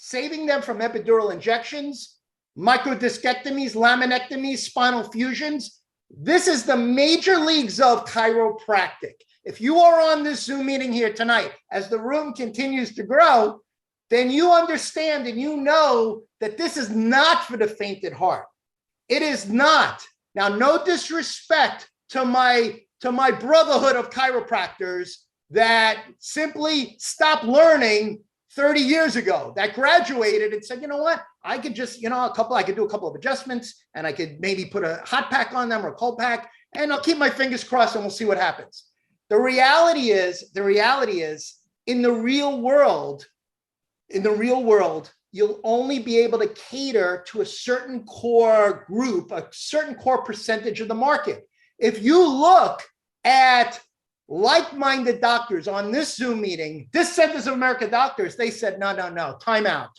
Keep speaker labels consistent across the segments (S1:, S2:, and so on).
S1: saving them from epidural injections, microdiscectomies, laminectomies, spinal fusions. This is the major leagues of chiropractic. If you are on this Zoom meeting here tonight, as the room continues to grow, then you understand and you know that this is not for the faint at heart. It is not. Now, no disrespect to my brotherhood of chiropractors that simply stopped learning 30 years ago, that graduated and said, you know what, I could just, I could do a couple of adjustments and I could maybe put a hot pack on them or a cold pack, and I'll keep my fingers crossed and we'll see what happens. The reality is in the real world, you'll only be able to cater to a certain core group, a certain core percentage of the market. If you look at like-minded doctors on this Zoom meeting, Discenters of America doctors, they said, no, time out.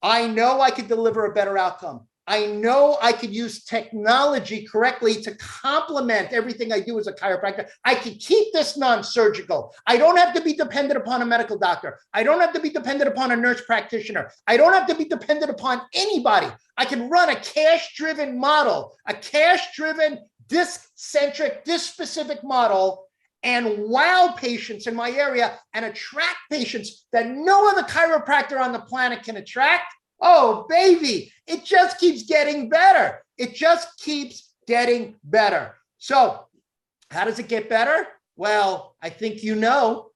S1: I know I could deliver a better outcome. I know I could use technology correctly to complement everything I do as a chiropractor. I could keep this non-surgical. I don't have to be dependent upon a medical doctor. I don't have to be dependent upon a nurse practitioner. I don't have to be dependent upon anybody. I can run a cash-driven model, a cash-driven, disc-centric, disc-specific model, and wow patients in my area and attract patients that no other chiropractor on the planet can attract. Oh, baby, it just keeps getting better. It just keeps getting better. So how does it get better? Well, I think you know,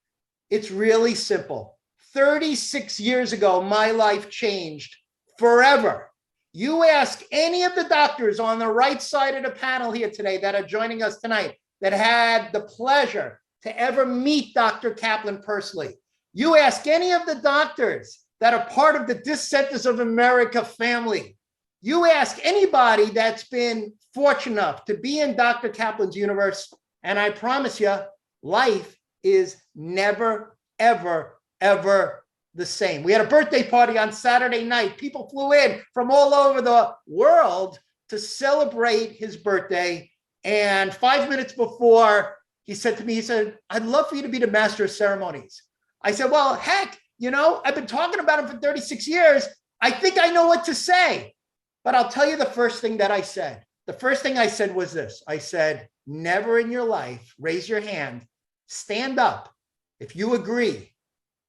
S1: it's really simple. 36 years ago, my life changed forever. You ask any of the doctors on the right side of the panel here today that are joining us tonight that had the pleasure to ever meet Dr. Kaplan personally. You ask any of the doctors that are part of the Discenters of America family. You ask anybody that's been fortunate enough to be in Dr. Kaplan's universe, and I promise you, life is never, ever, ever the same. We had a birthday party on Saturday night. People flew in from all over the world to celebrate his birthday. And 5 minutes before, he said to me, he said, I'd love for you to be the master of ceremonies. I said, well, heck, I've been talking about him for 36 years. I think I know what to say. But I'll tell you the first thing that I said. The first thing I said was this. I said, never in your life, raise your hand, stand up if you agree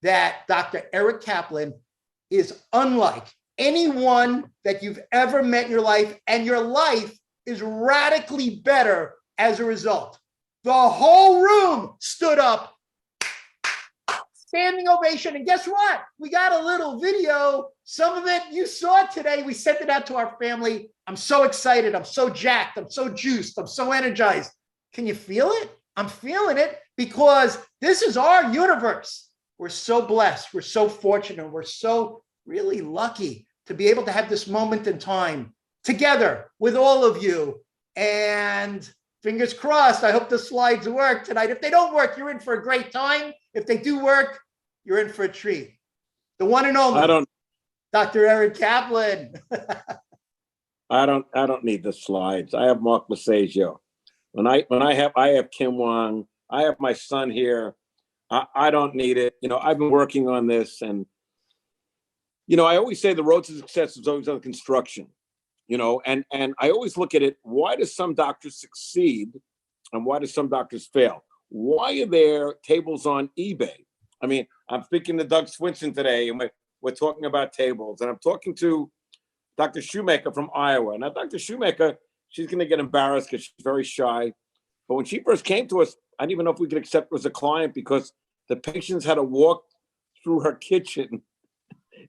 S1: that Dr. Eric Kaplan is unlike anyone that you've ever met in your life, and your life is radically better as a result. The whole room stood up, standing ovation. And guess what? We got a little video. Some of it you saw today. We sent it out to our family. I'm so excited. I'm so jacked. I'm so juiced. I'm so energized. Can you feel it? I'm feeling it because this is our universe. We're so blessed. We're so fortunate. We're so really lucky to be able to have this moment in time together with all of you. And fingers crossed, I hope the slides work tonight. If they don't work, you're in for a great time. If they do work, you're in for a treat. The one and only Dr. Eric Kaplan.
S2: I don't need the slides. I have Mark Massaggio. I have Kim Wong. I have my son here. I don't need it. I've been working on this, and I always say the road to success is always under construction. And I always look at it, why do some doctors succeed and why do some doctors fail? Why are there tables on eBay? I mean, I'm speaking to Doug Swinson today, and we're talking about tables, and I'm talking to Dr. Shoemaker from Iowa. Now, Dr. Shoemaker, she's going to get embarrassed because she's very shy. But when she first came to us, I didn't even know if we could accept her as a client because the patients had to walk through her kitchen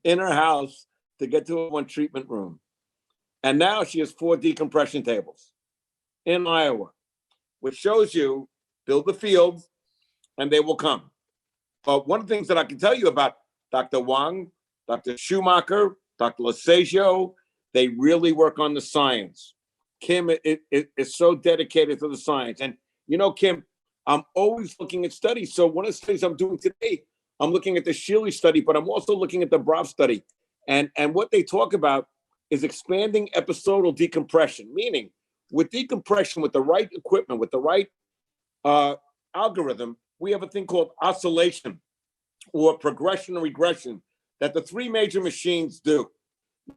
S2: in her house to get to one treatment room. And now she has 4 decompression tables in Iowa, which shows you build the field and they will come. But one of the things that I can tell you about Dr. Wong, Dr. Schumacher, Dr. Massaggio, they really work on the science. Kim is so dedicated to the science. And Kim, I'm always looking at studies. So one of the studies I'm doing today, I'm looking at the Shealy study, but I'm also looking at the Brough study. And what they talk about is expanding episodal decompression, meaning with decompression, with the right equipment, with the right algorithm, we have a thing called oscillation or progression and regression that the three major machines do.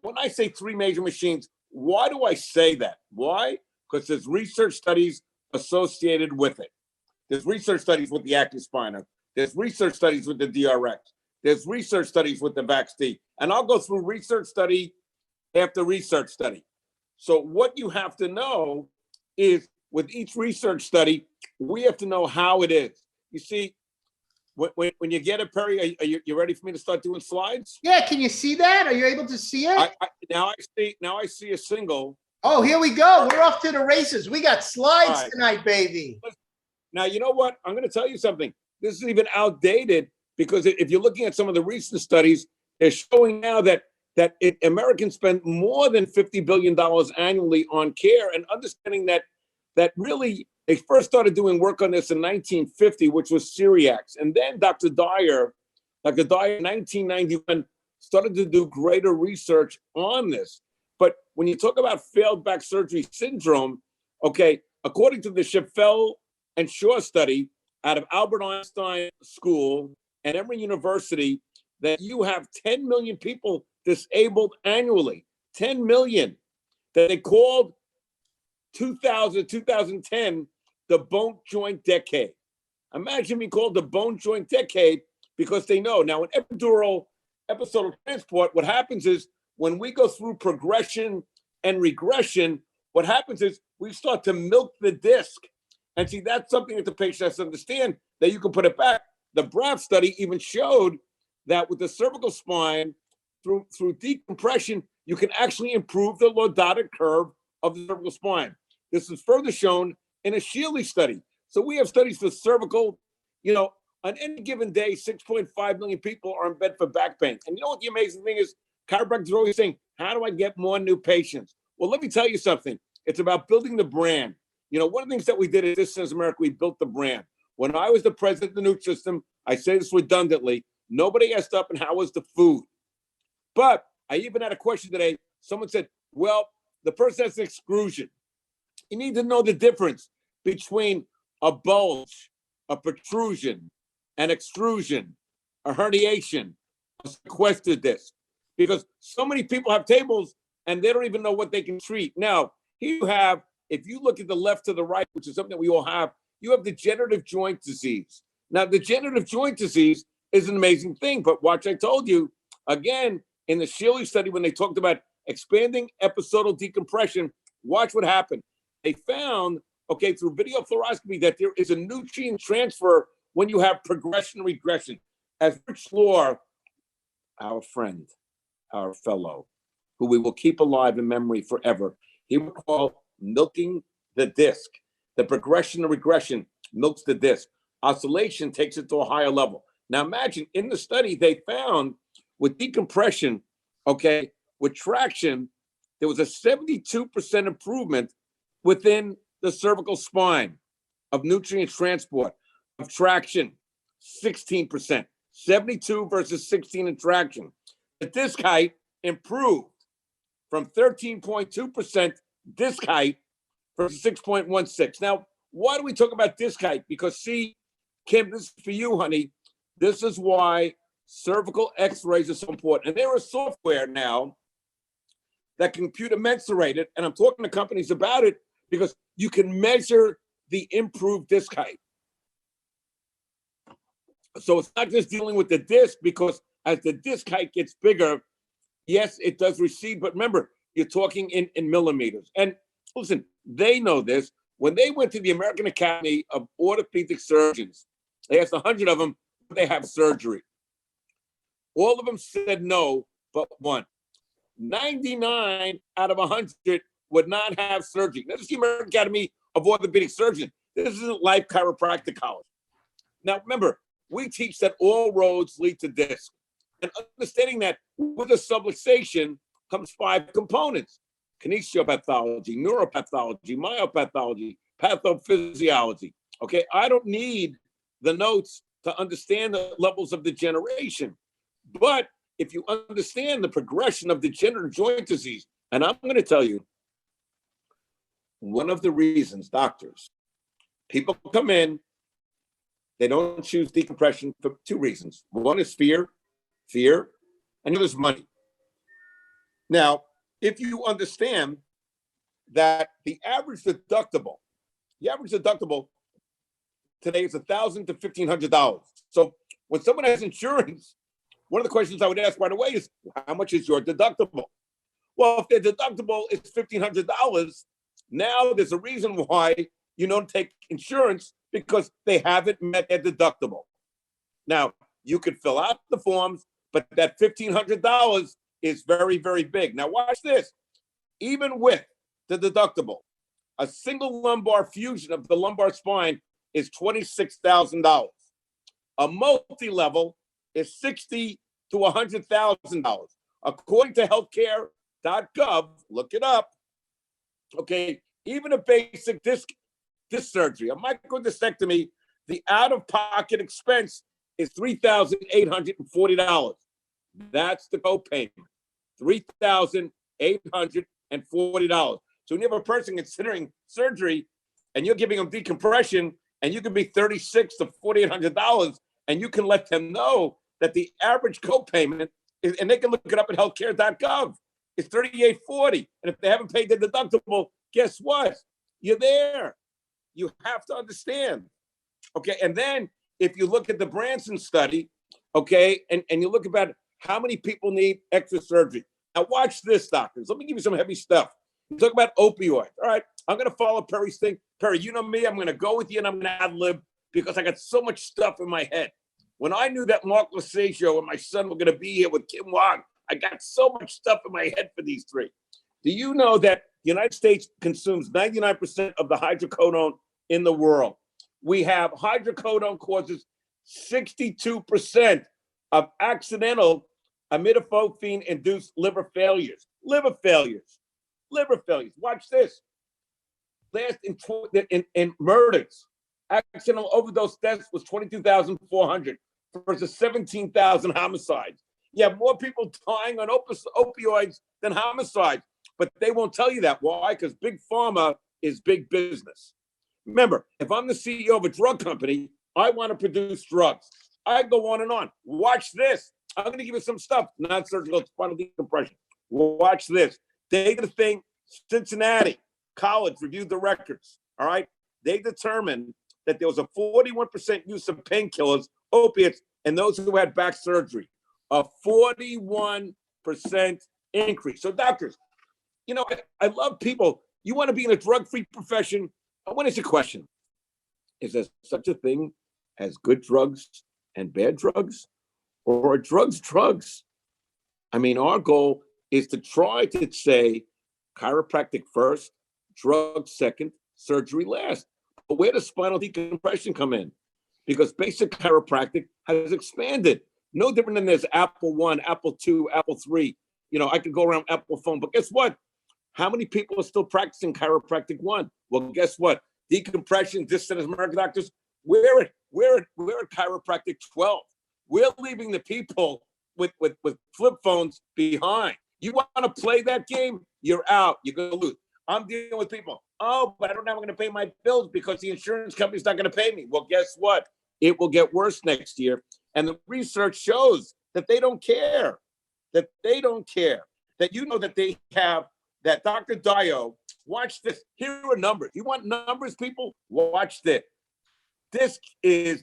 S2: When I say three major machines, why do I say that? Why? Because there's research studies associated with it. There's research studies with the active spiner. There's research studies with the DRX. There's research studies with the VAX-D. And I'll go through research study after research study. So what you have to know is with each research study, we have to know how it is. You see, when you get it, Perry, are you ready for me to start doing slides?
S1: Yeah, can you see that? Are you able to see it?
S2: Now I see a single.
S1: Oh, here we go. We're off to the races. We got slides
S2: Right.
S1: tonight, baby.
S2: Now, you know what? I'm going to tell you something. This is even outdated because if you're looking at some of the recent studies, they're showing now that Americans spend more than $50 billion annually on care, and understanding that really they first started doing work on this in 1950, which was Syriacs. And then Dr. Dyer in 1991 started to do greater research on this. But when you talk about failed back surgery syndrome, okay, according to the Schaffel and Shaw study out of Albert Einstein School and Emory University, that you have 10 million people disabled annually, 10 million, that they called 2010 the bone joint decade. Imagine being called the bone joint decade because they know. Now, in epidural episodal transport, what happens is when we go through progression and regression, what happens is we start to milk the disc. And see, that's something that the patient has to understand, that you can put it back. The BRAF study even showed that with the cervical spine, through decompression, you can actually improve the lordotic curve of the cervical spine. This is further shown in a Shealy study. So we have studies for cervical, on any given day, 6.5 million people are in bed for back pain. And you know what the amazing thing is? Chiropractors are always saying, how do I get more new patients? Well, let me tell you something. It's about building the brand. One of the things that we did at Distance America, we built the brand. When I was the president of the NutriSystem, I say this redundantly, nobody asked up and how was the food? But I even had a question today. Someone said, well, the person has an exclusion. You need to know the difference between a bulge, a protrusion, an extrusion, a herniation, a sequestered disc. Because so many people have tables and they don't even know what they can treat. Now, here you have, if you look at the left to the right, which is something that we all have, you have degenerative joint disease. Now, degenerative joint disease is an amazing thing, but watch, I told you, again, in the Shealy study, when they talked about expanding episodal decompression, watch what happened. They found, through video fluoroscopy, that there is a nutrient transfer when you have progression and regression. As Rich Lohr, our friend, our fellow, who we will keep alive in memory forever, he would call milking the disc. The progression and regression milks the disc. Oscillation takes it to a higher level. Now imagine, in the study, they found with decompression, with traction, there was a 72% improvement within the cervical spine of nutrient transport, of traction, 16%, 72 versus 16 in traction. The disc height improved from 13.2% disc height versus 6.16. Now, why do we talk about disc height? Because see, Kim, this is for you, honey. This is why cervical x-rays are so important. And there is software now that can computer mensurate it. And I'm talking to companies about it because you can measure the improved disc height. So it's not just dealing with the disc, because as the disc height gets bigger, yes, it does recede. But remember, you're talking in millimeters. And listen, they know this. When they went to the American Academy of Orthopedic Surgeons, they asked 100 of them, would they have surgery? All of them said no, but one. 99 out of 100 would not have surgery. This is the American Academy of Orthopedic Surgeons. This isn't Life Chiropractic College. Now, remember, we teach that all roads lead to disc. And understanding that with a subluxation comes 5 components: kinesiopathology, neuropathology, myopathology, pathophysiology. I don't need the notes to understand the levels of degeneration. But if you understand the progression of degenerative joint disease, and I'm going to tell you, one of the reasons, doctors, people come in, they don't choose decompression for 2 reasons. One is fear. and there's money. Now, if you understand that the average deductible today is $1,000 to $1,500. So when someone has insurance, one of the questions I would ask right away is, how much is your deductible? Well, if their deductible is $1,500, now there's a reason why you don't take insurance, because they haven't met their deductible. Now, you could fill out the forms, but that $1,500 is very, very big. Now, watch this. Even with the deductible, a single lumbar fusion of the lumbar spine is $26,000. A multi-level is $60,000 to $100,000. According to healthcare.gov, look it up. Okay, even a basic disc surgery, a microdiscectomy, the out-of-pocket expense is $3,840. That's the copayment, $3,840. So when you have a person considering surgery and you're giving them decompression, and you can be $3,600 to $4,800, and you can let them know that the average copayment is, and they can look it up at healthcare.gov, is $3,840. And if they haven't paid the deductible, guess what? You're there. You have to understand. Okay, and then if you look at the Branson study, okay, and you look about how many people need extra surgery. Now watch this, doctors. Let me give you some heavy stuff. You talk about opioids. All right, I'm going to follow Perry's thing. Perry, you know me. I'm going to go with you, and I'm going to ad-lib because I got so much stuff in my head. When I knew that Mark Lesagio and my son were going to be here with Kim Wong, I got so much stuff in my head for these three. Do you know that the United States consumes 99% of the hydrocodone in the world? We have hydrocodone causes 62% of accidental imidafopine-induced liver failures. Liver failures. Watch this. Last in murders, accidental overdose deaths was 22,400 versus 17,000 homicides. You have more people dying on opioids than homicides, but they won't tell you that. Why? Because big pharma is big business. Remember, if I'm the CEO of a drug company, I want to produce drugs. I go on and on. Watch this. I'm going to give you some stuff, non-surgical spinal decompression. Watch this. They did a thing, Cincinnati College reviewed the records, all right? They determined that there was a 41% use of painkillers, opiates, and those who had back surgery. A 41% increase. So doctors, you know, I love people. You want to be in a drug-free profession. What is your question? Is there such a thing as good drugs and bad drugs? Or are drugs drugs? I mean, our goal is to try to say chiropractic first, drugs second, surgery last. But where does spinal decompression come in? Because basic chiropractic has expanded. No different than there's Apple One, Apple Two, Apple Three. You know, I could go around Apple phone, but guess what? How many people are still practicing chiropractic one? Well, guess what? Decompression, distance medical doctors, we're at chiropractic 12. We're leaving the people with flip phones behind. You want to play that game? You're out. You're going to lose. I'm dealing with people. Oh, but I don't know how I'm going to pay my bills because the insurance company's not going to pay me. Well, guess what? It will get worse next year. And the research shows that they don't care. That you know that they have that Dr. Dio. Watch this. Here are numbers. You want numbers, people? Watch this.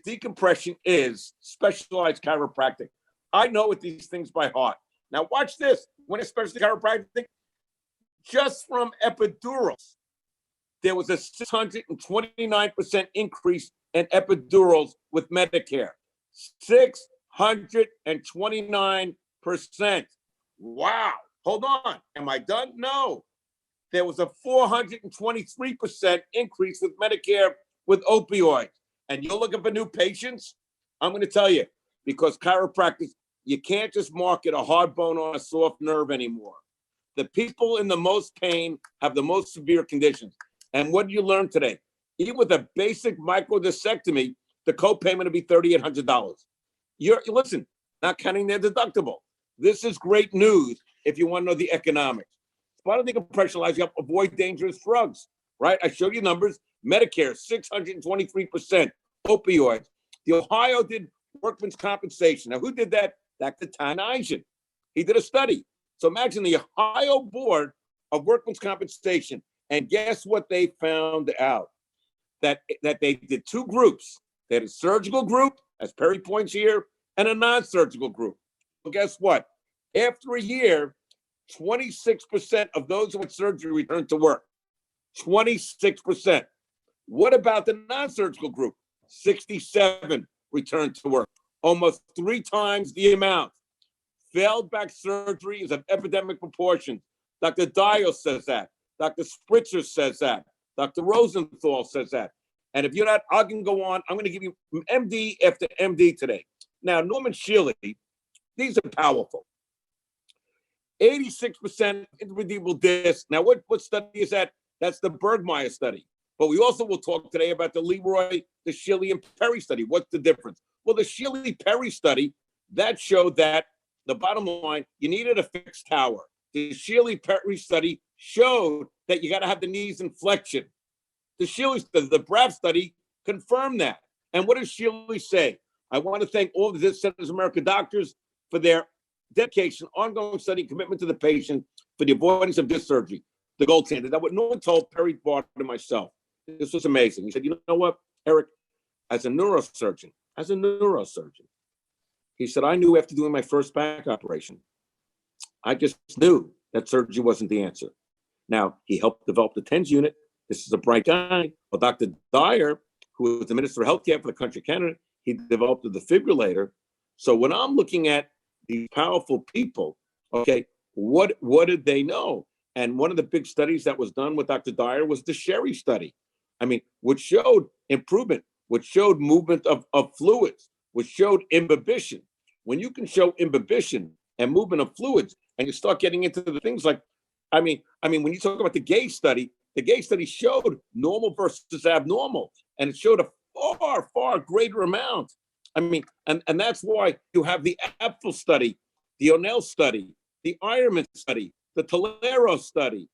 S2: Decompression is specialized chiropractic. I know what these things by heart. Now watch this. When it's specialty chiropractic, just from epidurals, there was a 629% increase in epidurals with Medicare. 629%. Wow. Hold on. Am I done? No. There was a 423% increase with Medicare with opioids. And you're looking for new patients? I'm going to tell you, because chiropractic, you can't just market a hard bone on a soft nerve anymore. The people in the most pain have the most severe conditions. And what did you learn today? Even with a basic microdiscectomy, the copayment will be $3,800. Listen, not counting their deductible. This is great news if you want to know the economics. Spinal decompression allows you to avoid dangerous drugs, right? I showed you numbers. Medicare, 623%. Opioids. The Ohio did workman's compensation. Now, who did that? Dr. Tanasian. He did a study. So imagine the Ohio Board of Workmen's Compensation. And guess what they found out? That they did two groups. They had a surgical group, as Perry points here, and a non-surgical group. Well, guess what? After a year, 26% of those who had surgery returned to work. 26%. What about the non-surgical group? 67 returned to work. Almost 3 times the amount. Failed back surgery is of epidemic proportions. Dr. Dio says that. Dr. Spritzer says that. Dr. Rosenthal says that. And if you're not, I can go on. I'm going to give you MD after MD today. Now, Norman Shealy, these are powerful. 86% irredeemable disc. Now, what study is that? That's the Bergmeyer study. But we also will talk today about the Leroy, the Shealy, and Perry study. What's the difference? Well, the Shealy-Perry study, that showed that the bottom line, you needed a fixed tower. The Shealy-Perry study showed that you got to have the knees in flexion. The Shealy study, the BRAF study confirmed that. And what does Shealy say? I want to thank all the Centers of America doctors for their dedication, ongoing study, commitment to the patient for the avoidance of disc surgery, the gold standard. That what no one told Perry Barton and myself. This was amazing. He said, you know what, Eric, as a neurosurgeon, he said, I knew after doing my first back operation, I just knew that surgery wasn't the answer. Now, he helped develop the TENS unit. This is a bright guy. Well, Dr. Dyer, who was the Minister of Healthcare for the country of Canada, he developed the defibrillator. So when I'm looking at these powerful people, okay, what did they know? And one of the big studies that was done with Dr. Dyer was the Sherry study. I mean, which showed improvement, which showed movement of fluids, which showed imbibition. When you can show imbibition and movement of fluids, and you start getting into the things like, I mean, when you talk about the Gay study showed normal versus abnormal, and it showed a far, far greater amount. I mean, and that's why you have the Apfel study, the O'Neill study, the Ironman study, the Tolero study.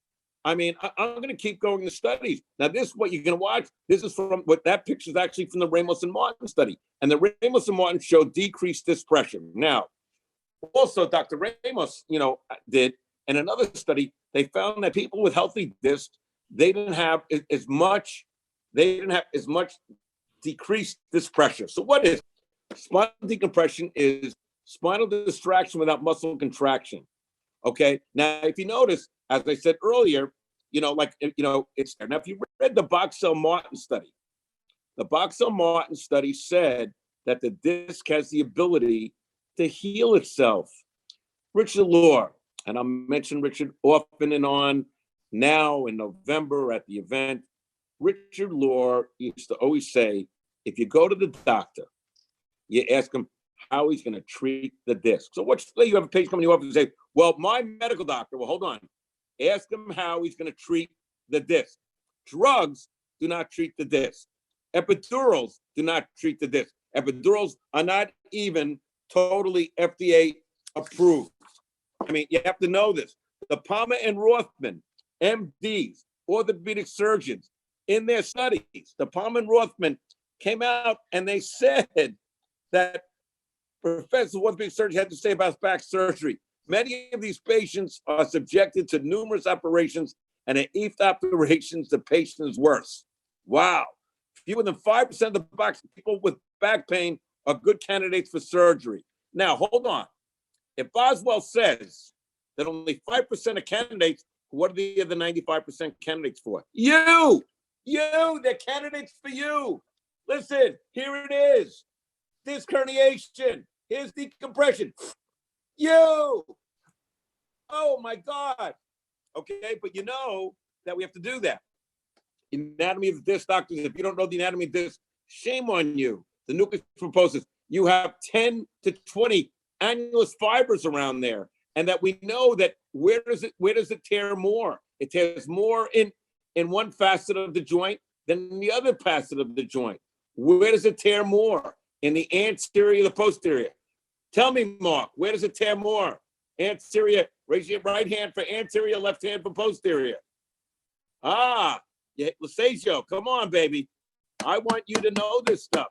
S2: I mean, I'm going to keep going to studies. Now, this is what you're going to watch. This is from what that picture is actually from the Ramos and Martin study. And the Ramos and Martin showed decreased disc pressure. Now, also Dr. Ramos, did, in another study, they found that people with healthy discs, they didn't have as much decreased disc pressure. So what is spinal decompression? Is spinal distraction without muscle contraction. Okay. Now, if you notice, as I said earlier, it's there. Now, if you read the Boxell-Martin study, the Boxell-Martin study said that the disc has the ability to heal itself. Richard Lohr, and I'll mention Richard often and on now in November at the event. Richard Lohr used to always say, if you go to the doctor, you ask him how he's going to treat the disc. So let's say you have a patient come in the office and say, well, my medical doctor, well, hold on. Ask him how he's going to treat the disc. Drugs do not treat the disc. Epidurals do not treat the disc. Epidurals are not even totally FDA approved. I mean, you have to know this. The Palmer and Rothman, MDs, orthopedic surgeons, in their studies, the Palmer and Rothman came out and they said that professors of orthopedic surgery had to say about back surgery. Many of these patients are subjected to numerous operations, and at each operations, the patient is worse. Wow. Fewer than 5% of the people with back pain are good candidates for surgery. Now, hold on. If Boswell says that only 5% of candidates, what are the other 95% candidates for? You, they're candidates for you. Listen, here it is. Disc herniation. Here's decompression. You. Oh my God. Okay, but you know that we have to do that. Anatomy of the disc, doctors, if you don't know the anatomy of the disc, shame on you. The nucleus pulposus, you have 10 to 20 annulus fibers around there. And that we know that where does it tear more? It tears more in one facet of the joint than in the other facet of the joint. Where does it tear more? In the anterior or the posterior? Tell me, Mark, where does it tear more? Anterior, raise your right hand for anterior, left hand for posterior. Yeah, Lesagio, come on, baby. I want you to know this stuff.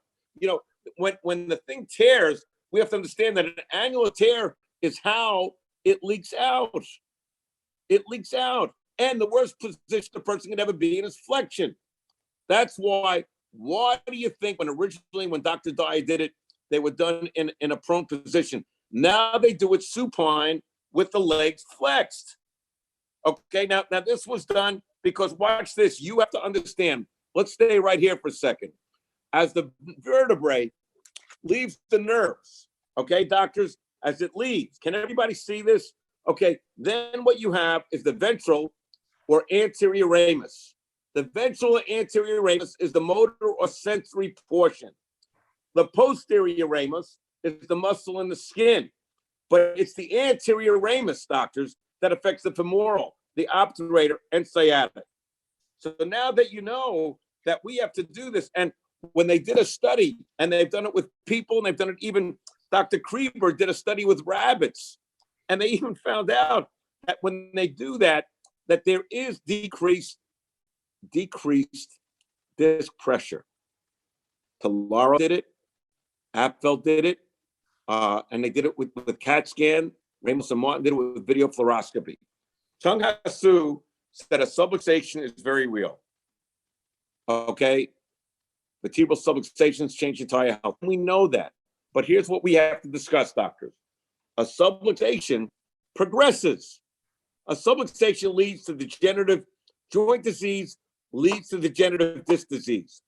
S2: When the thing tears, we have to understand that an annular tear is how it leaks out. It leaks out. And the worst position a person can ever be in is flexion. That's why do you think when Dr. Dyer did it, they were done in a prone position? Now they do it supine with the legs flexed. Okay, now this was done because, watch this, you have to understand. Let's stay right here for a second. As the vertebrae leaves the nerves, okay, doctors, as it leaves, can everybody see this? Okay, then what you have is the ventral or anterior ramus. The ventral or anterior ramus is the motor or sensory portion. The posterior ramus is the muscle in the skin, but it's the anterior ramus, doctors, that affects the femoral, the obturator, and sciatic. So now that you know that we have to do this, and when they did a study, and they've done it with people, and they've done it even, Dr. Krieber did a study with rabbits, and they even found out that when they do that, that there is decreased disc pressure. Talaro did it, Apfel did it, and they did it with CAT scan. Ramos and Martin did it with video fluoroscopy. Chung Ha-Su said a subluxation is very real. Okay? Vertebral subluxations change entire health. We know that. But here's what we have to discuss, doctors. A subluxation progresses. A subluxation leads to degenerative joint disease, leads to degenerative disc disease.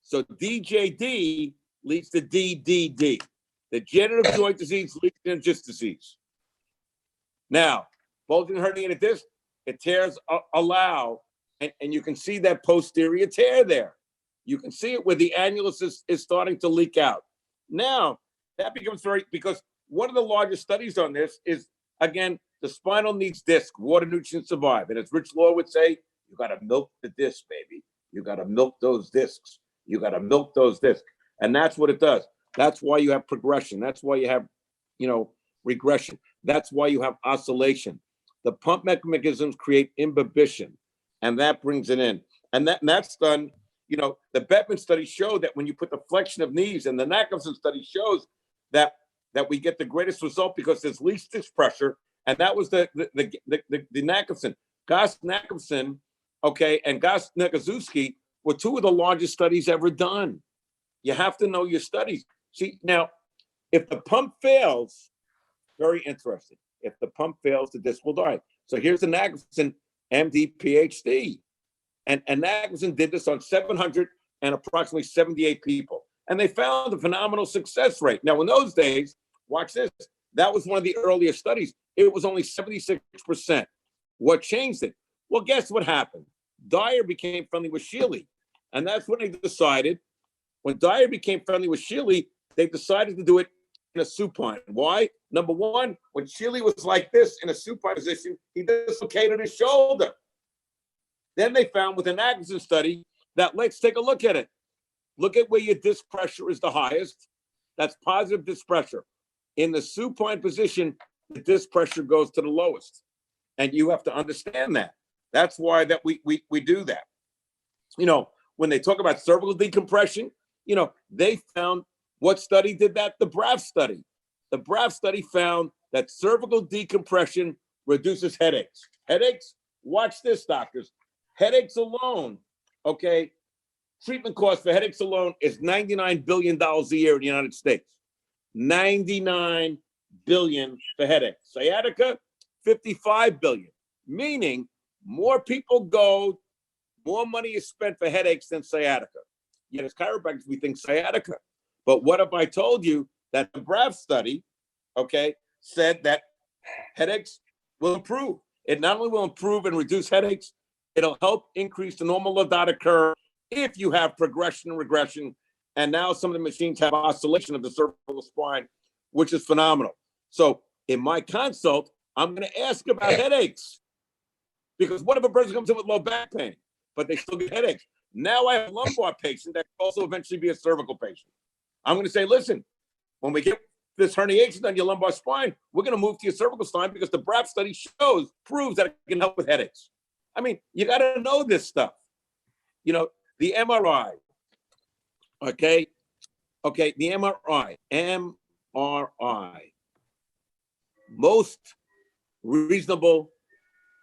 S2: So DJD leads to DDD. Degenerative joint disease leads to disc disease. Now, bulging herniated disc, it tears allow, and you can see that posterior tear there. You can see it where the annulus is starting to leak out. Now, that becomes because one of the largest studies on this is, again, the spinal needs disc, water, nutrients, survive. And as Rich Law would say, you got to milk the disc, baby. You got to milk those discs. You got to milk those discs. And that's what it does. That's why you have progression. That's why you have, regression. That's why you have oscillation. The pump mechanisms create imbibition, and that brings it in. And that's done, the Bettman study showed that when you put the flexion of knees, and the Nachemson study shows that we get the greatest result because there's least disc pressure. And that was the Nachemson. Goss Nachemson, and Goss Nagazewski were two of the largest studies ever done. You have to know your studies. See, now, if the pump fails, very interesting. If the pump fails, the disc will die. So here's the Nachemson MD PhD. And Nachemson did this on 700 and approximately 78 people. And they found a phenomenal success rate. Now, in those days, watch this, that was one of the earlier studies. It was only 76%. What changed it? Well, guess what happened? Dyer became friendly with Shealy. And that's when they decided, when Dyer became friendly with Shealy, they decided to do it in a supine. Why? Number one, when Shealy was like this in a supine position, he dislocated his shoulder. Then they found with an Nachemson study that, let's take a look at it. Look at where your disc pressure is the highest. That's positive disc pressure. In the supine position, the disc pressure goes to the lowest. And you have to understand that. That's why that we do that. When they talk about cervical decompression, they found, what study did that? The BRAF study. The BRAF study found that cervical decompression reduces headaches. Headaches? Watch this, doctors. Headaches alone, treatment cost for headaches alone is $99 billion a year in the United States. $99 billion for headaches. Sciatica, $55 billion. Meaning more people go, more money is spent for headaches than sciatica. Yet as chiropractors, we think sciatica. But what if I told you that the BRAF study, said that headaches will improve? It not only will improve and reduce headaches, it'll help increase the normal lordotic curve if you have progression and regression. And now some of the machines have oscillation of the cervical spine, which is phenomenal. So in my consult, I'm going to ask about headaches. Because what if a person comes in with low back pain, but they still get headaches? Now I have a lumbar patient that can also eventually be a cervical patient. I'm going to say, listen, when we get this herniation on your lumbar spine, we're going to move to your cervical spine because the BRAF study proves that it can help with headaches. I mean, you got to know this stuff. The MRI, the MRI. Most reasonable,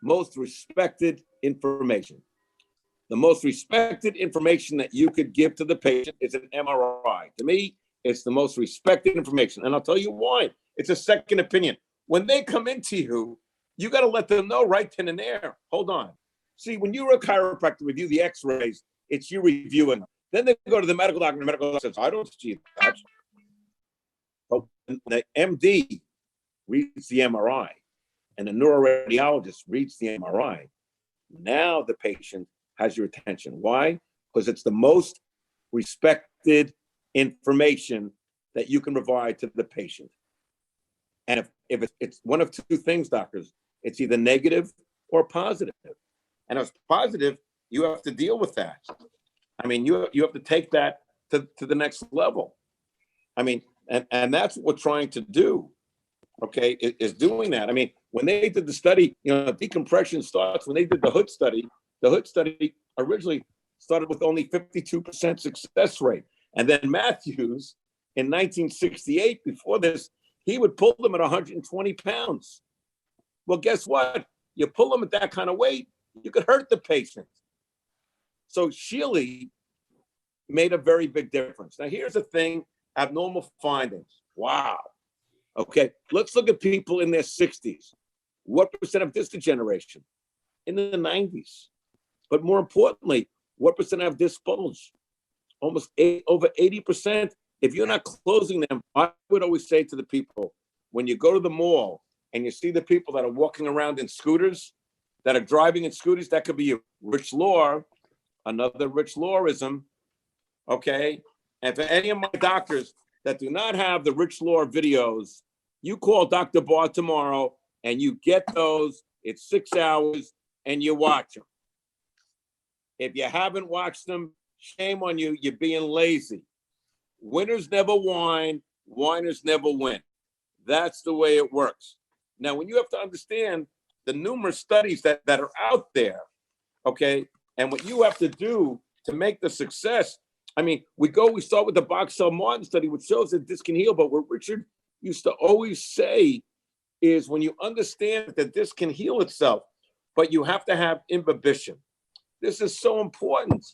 S2: most respected information. The most respected information that you could give to the patient is an MRI. To me, it's the most respected information. And I'll tell you why. It's a second opinion. When they come into you, you got to let them know right then and there. Hold on. See, when you're a chiropractor, review the x-rays, it's you reviewing them. Then they go to the medical doctor, and the medical doctor says, I don't see that. But when the MD reads the MRI and the neuroradiologist reads the MRI, now the patient has your attention. Why? Because it's the most respected information that you can provide to the patient. And if it's one of two things, doctors, it's either negative or positive. And if it's positive, you have to deal with that. I mean, you have to take that to the next level. I mean, and that's what we're trying to do, okay, is doing that. I mean, when they did the study, decompression starts, when they did the Hood study originally started with only 52% success rate. And then Matthews in 1968, before this, he would pull them at 120 pounds. Well, guess what? You pull them at that kind of weight, you could hurt the patient. So Shealy made a very big difference. Now, here's the thing, abnormal findings. Wow. Okay, let's look at people in their 60s. What percent of disc degeneration? In the 90s. But more importantly, what percent have disc bulge? Over 80%. If you're not closing them, I would always say to the people, when you go to the mall and you see the people that are walking around in scooters, that are driving in scooters, that could be a Rich Law, another Rich Lawism, okay? And for any of my doctors that do not have the Rich Law videos, you call Dr. Barr tomorrow and you get those. It's 6 hours and you watch them. If you haven't watched them, shame on you. You're being lazy. Winners never whine. Whiners never win. That's the way it works. Now, when you have to understand the numerous studies that are out there, okay, and what you have to do to make the success. I mean, we start with the Boxell Martin study, which shows that this can heal. But what Richard used to always say is when you understand that this can heal itself, but you have to have imbibition. This is so important,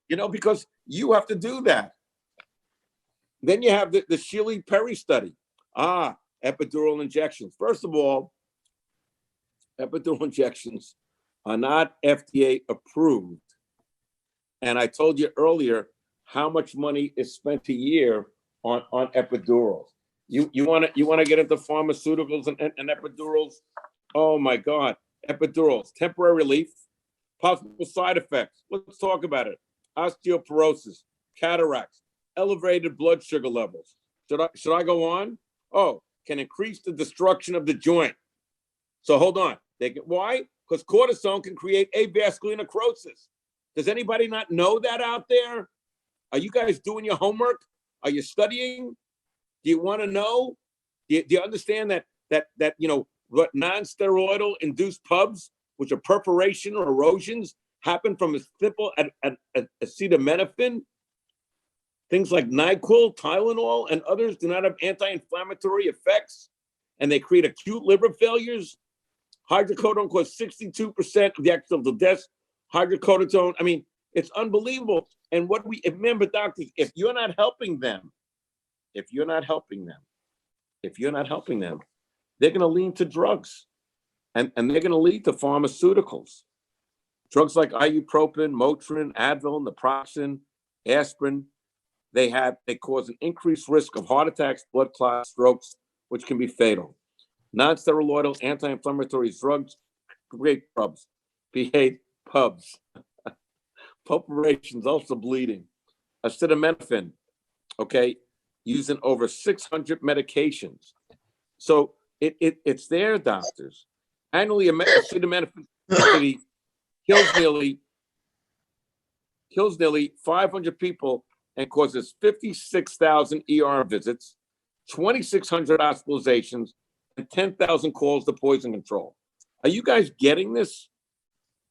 S2: because you have to do that. Then you have the Shealy-Perry study. Epidural injections. First of all, epidural injections are not FDA approved. And I told you earlier how much money is spent a year on epidurals. You want to get into pharmaceuticals and epidurals? Oh my God, epidurals, temporary relief, possible side effects. Let's talk about it. Osteoporosis, cataracts, elevated blood sugar levels. Should I go on? Can increase the destruction of the joint. So hold on. Why? Because cortisone can create avascular necrosis. Does anybody not know that out there? Are you guys doing your homework? Are you studying? Do you want to know? Do you understand that what non-steroidal induced pubs, which are perforation or erosions, happen from as simple as acetaminophen? Things like NyQuil, Tylenol, and others do not have anti-inflammatory effects, and they create acute liver failures. Hydrocodone causes 62% of the accidental deaths. Hydrocodone, I mean, it's unbelievable. And remember, doctors, if you're not helping them, they're going to lean to drugs, and they're going to lead to pharmaceuticals. Drugs like ibuprofen, Motrin, Advil, naproxen, aspirin, they cause an increased risk of heart attacks, blood clots, strokes, which can be fatal. Non-steroidal anti-inflammatory drugs create pubs. Pulperations, also bleeding. Acetaminophen, okay, using over 600 medications. So it's there, doctors. Annually, acetaminophen kills nearly 500 people and causes 56,000 ER visits, 2,600 hospitalizations, and 10,000 calls to poison control. Are you guys getting this?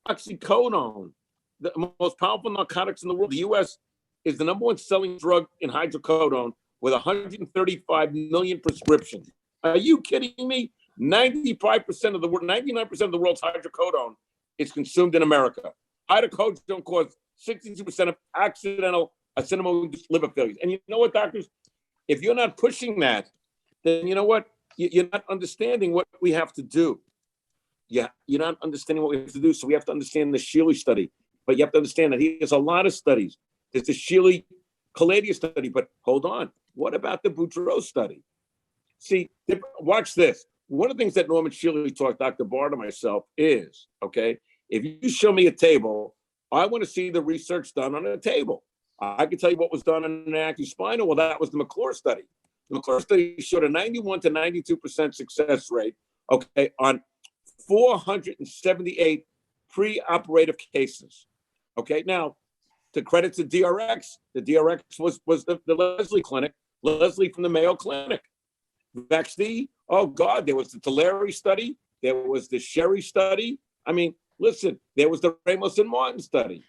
S2: Oxycodone, the most powerful narcotics in the world. The U.S. is the number one selling drug in hydrocodone with 135 million prescriptions. Are you kidding me? 95% of the world, 99% of the world's hydrocodone is consumed in America. Hydrocodone causes 62% of accidental cinema-induced liver failures. And you know what, doctors? If you're not pushing that, then you know what? You're not understanding what we have to do. Yeah, you're not understanding what we have to do. So we have to understand the Shealy study. But you have to understand that he has a lot of studies. There's the Shealy-Caladia study. But hold on. What about the Boudreaux study? See, watch this. One of the things that Norman Shealy taught Dr. Bard and myself is, okay, if you show me a table, I want to see the research done on a table. I can tell you what was done on an active spinal. Well, that was the McClure study. The McClure study showed a 91 to 92% success rate, okay, on 478 pre-operative cases. Okay, now, to credit to DRX, the DRX was the Leslie Clinic, Leslie from the Mayo Clinic. VAXD, oh God, there was the Tulare study, there was the Sherry study. I mean, listen, there was the Ramos and Martin study.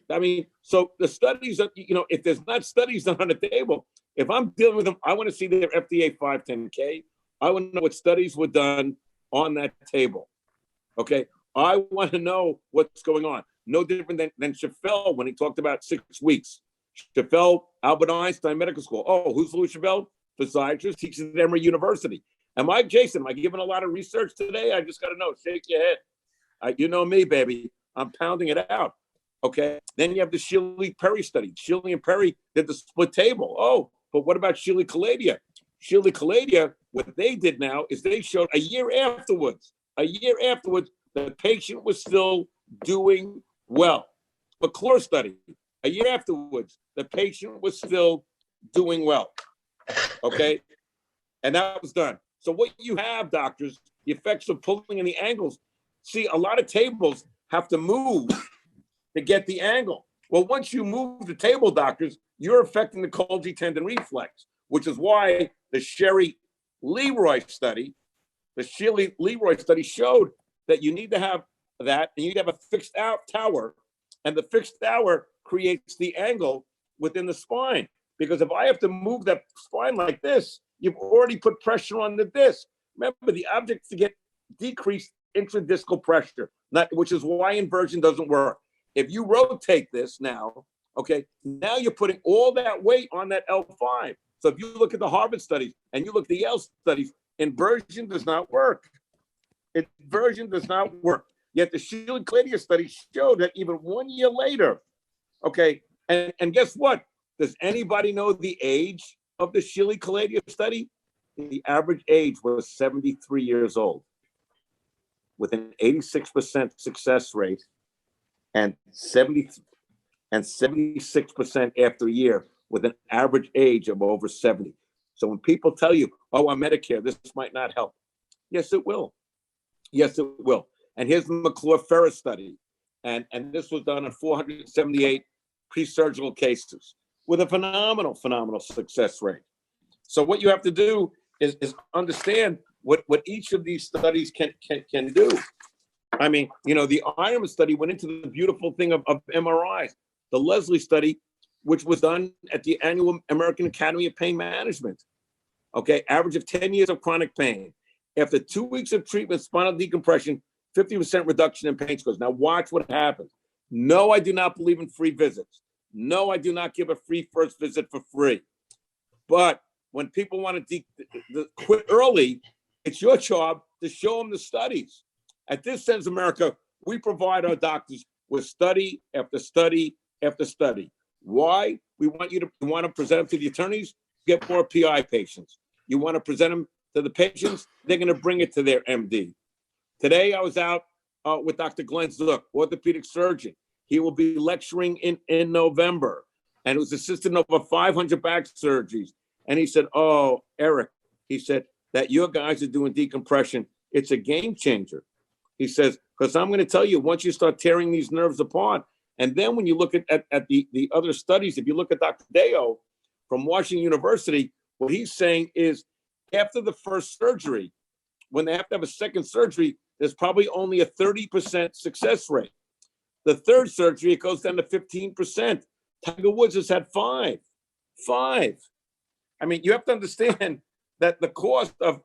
S2: I mean, so the studies, you know, if there's not studies done on the table, if I'm dealing with them, I want to see their FDA 510K. I want to know what studies were done on that table. Okay, I want to know what's going on. No different than Chaffel when he talked about 6 weeks. Chaffel, Albert Einstein Medical School. Oh, who's Louis Chaffel? Physiatrist, teaches at Emory University. Am I, Jason, am I giving a lot of research today? I just got to know. Shake your head. You know me, baby. I'm pounding it out. Okay. Then you have the Shealy-Perry study. Shealy and Perry did the split table. Oh, but what about Shealy-Caladia? Shealy-Caladia, what they did now is they showed a year afterwards, the patient was still doing well. McClure study, a year afterwards, the patient was still doing well. Okay. And that was done. So what you have, doctors, the effects of pulling in the angles. See, a lot of tables have to move to get the angle. Well, once you move the table, doctors, you're affecting the Golgi tendon reflex, which is why the Sherry-Leroy study, the Shealy-Leroy study showed that you need to have that, and you need to have a fixed out tower, and the fixed tower creates the angle within the spine. Because if I have to move that spine like this, you've already put pressure on the disc. Remember, the object is to get decreased intradiscal pressure, which is why inversion doesn't work. If you rotate this now, okay, now you're putting all that weight on that L5. So if you look at the Harvard studies and you look at the Yale studies, inversion does not work. Inversion does not work. Yet the Shealy-Caladia study showed that even 1 year later, okay, and guess what? Does anybody know the age of the Shealy-Caladia study? The average age was 73 years old with an 86% success rate and 76% after a year with an average age of over 70. So when people tell you, oh, on Medicare, this might not help. Yes, it will. Yes, it will. And here's the McClure-Ferris study. And this was done on 478 pre-surgical cases with a phenomenal success rate. So what you have to do is understand what each of these studies can do. I mean, you know, the Ironman study went into the beautiful thing of MRIs. The Leslie study, which was done at the annual American Academy of Pain Management. Okay, average of 10 years of chronic pain. After 2 weeks of treatment, spinal decompression, 50% reduction in pain scores. Now watch what happens. No, I do not believe in free visits. No, I do not give a free first visit for free. But when people want to quit early, it's your job to show them the studies. At This Ends America, we provide our doctors with study after study after study. Why? We want you to present them to the attorneys, get more PI patients. You want to present them to the patients, they're going to bring it to their MD. Today, I was out with Dr. Glenn Zook, orthopedic surgeon. He will be lecturing in November, and it was assistant over 500 back surgeries. And he said, oh, Eric, he said, that your guys are doing decompression, it's a game changer. He says, because I'm going to tell you, once you start tearing these nerves apart, and then when you look at the other studies, if you look at Dr. Deo from Washington University, what he's saying is after the first surgery, when they have to have a second surgery, there's probably only a 30% success rate. The third surgery, it goes down to 15%. Tiger Woods has had five. I mean, you have to understand that the cost of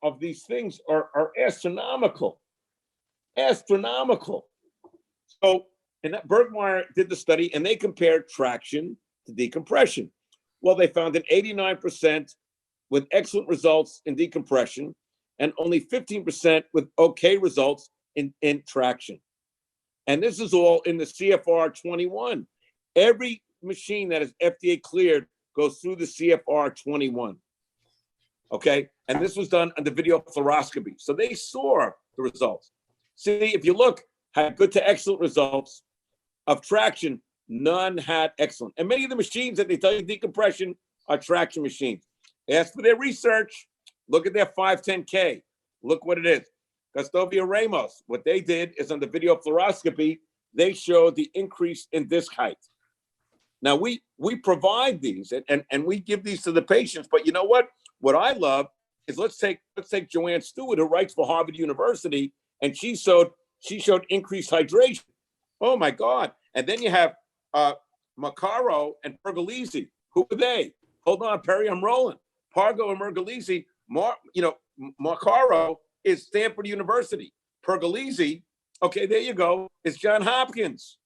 S2: of these things are astronomical. Astronomical. So, and that Bergmeyer did the study, and they compared traction to decompression. Well, they found an 89% with excellent results in decompression, and only 15% with okay results in traction. And this is all in the CFR 21. Every machine that is FDA cleared goes through the CFR 21. Okay, and this was done on the video fluoroscopy. So they saw the results. See, if you look, had good to excellent results of traction, none had excellent. And many of the machines that they tell you decompression are traction machines. As for their research, look at their 510K. Look what it is. Gustavio Ramos, what they did is on the video fluoroscopy, they showed the increase in disc height. Now we provide these and we give these to the patients, but you know what? What I love is let's take Joanne Stewart, who writes for Harvard University, and she showed increased hydration. Oh my God. And then you have Maccaro and Pergolesi. Who are they? Hold on, Perry, I'm rolling. Pargo and Pergolesi, Maccaro is Stanford University. Pergolesi, okay, there you go, is Johns Hopkins.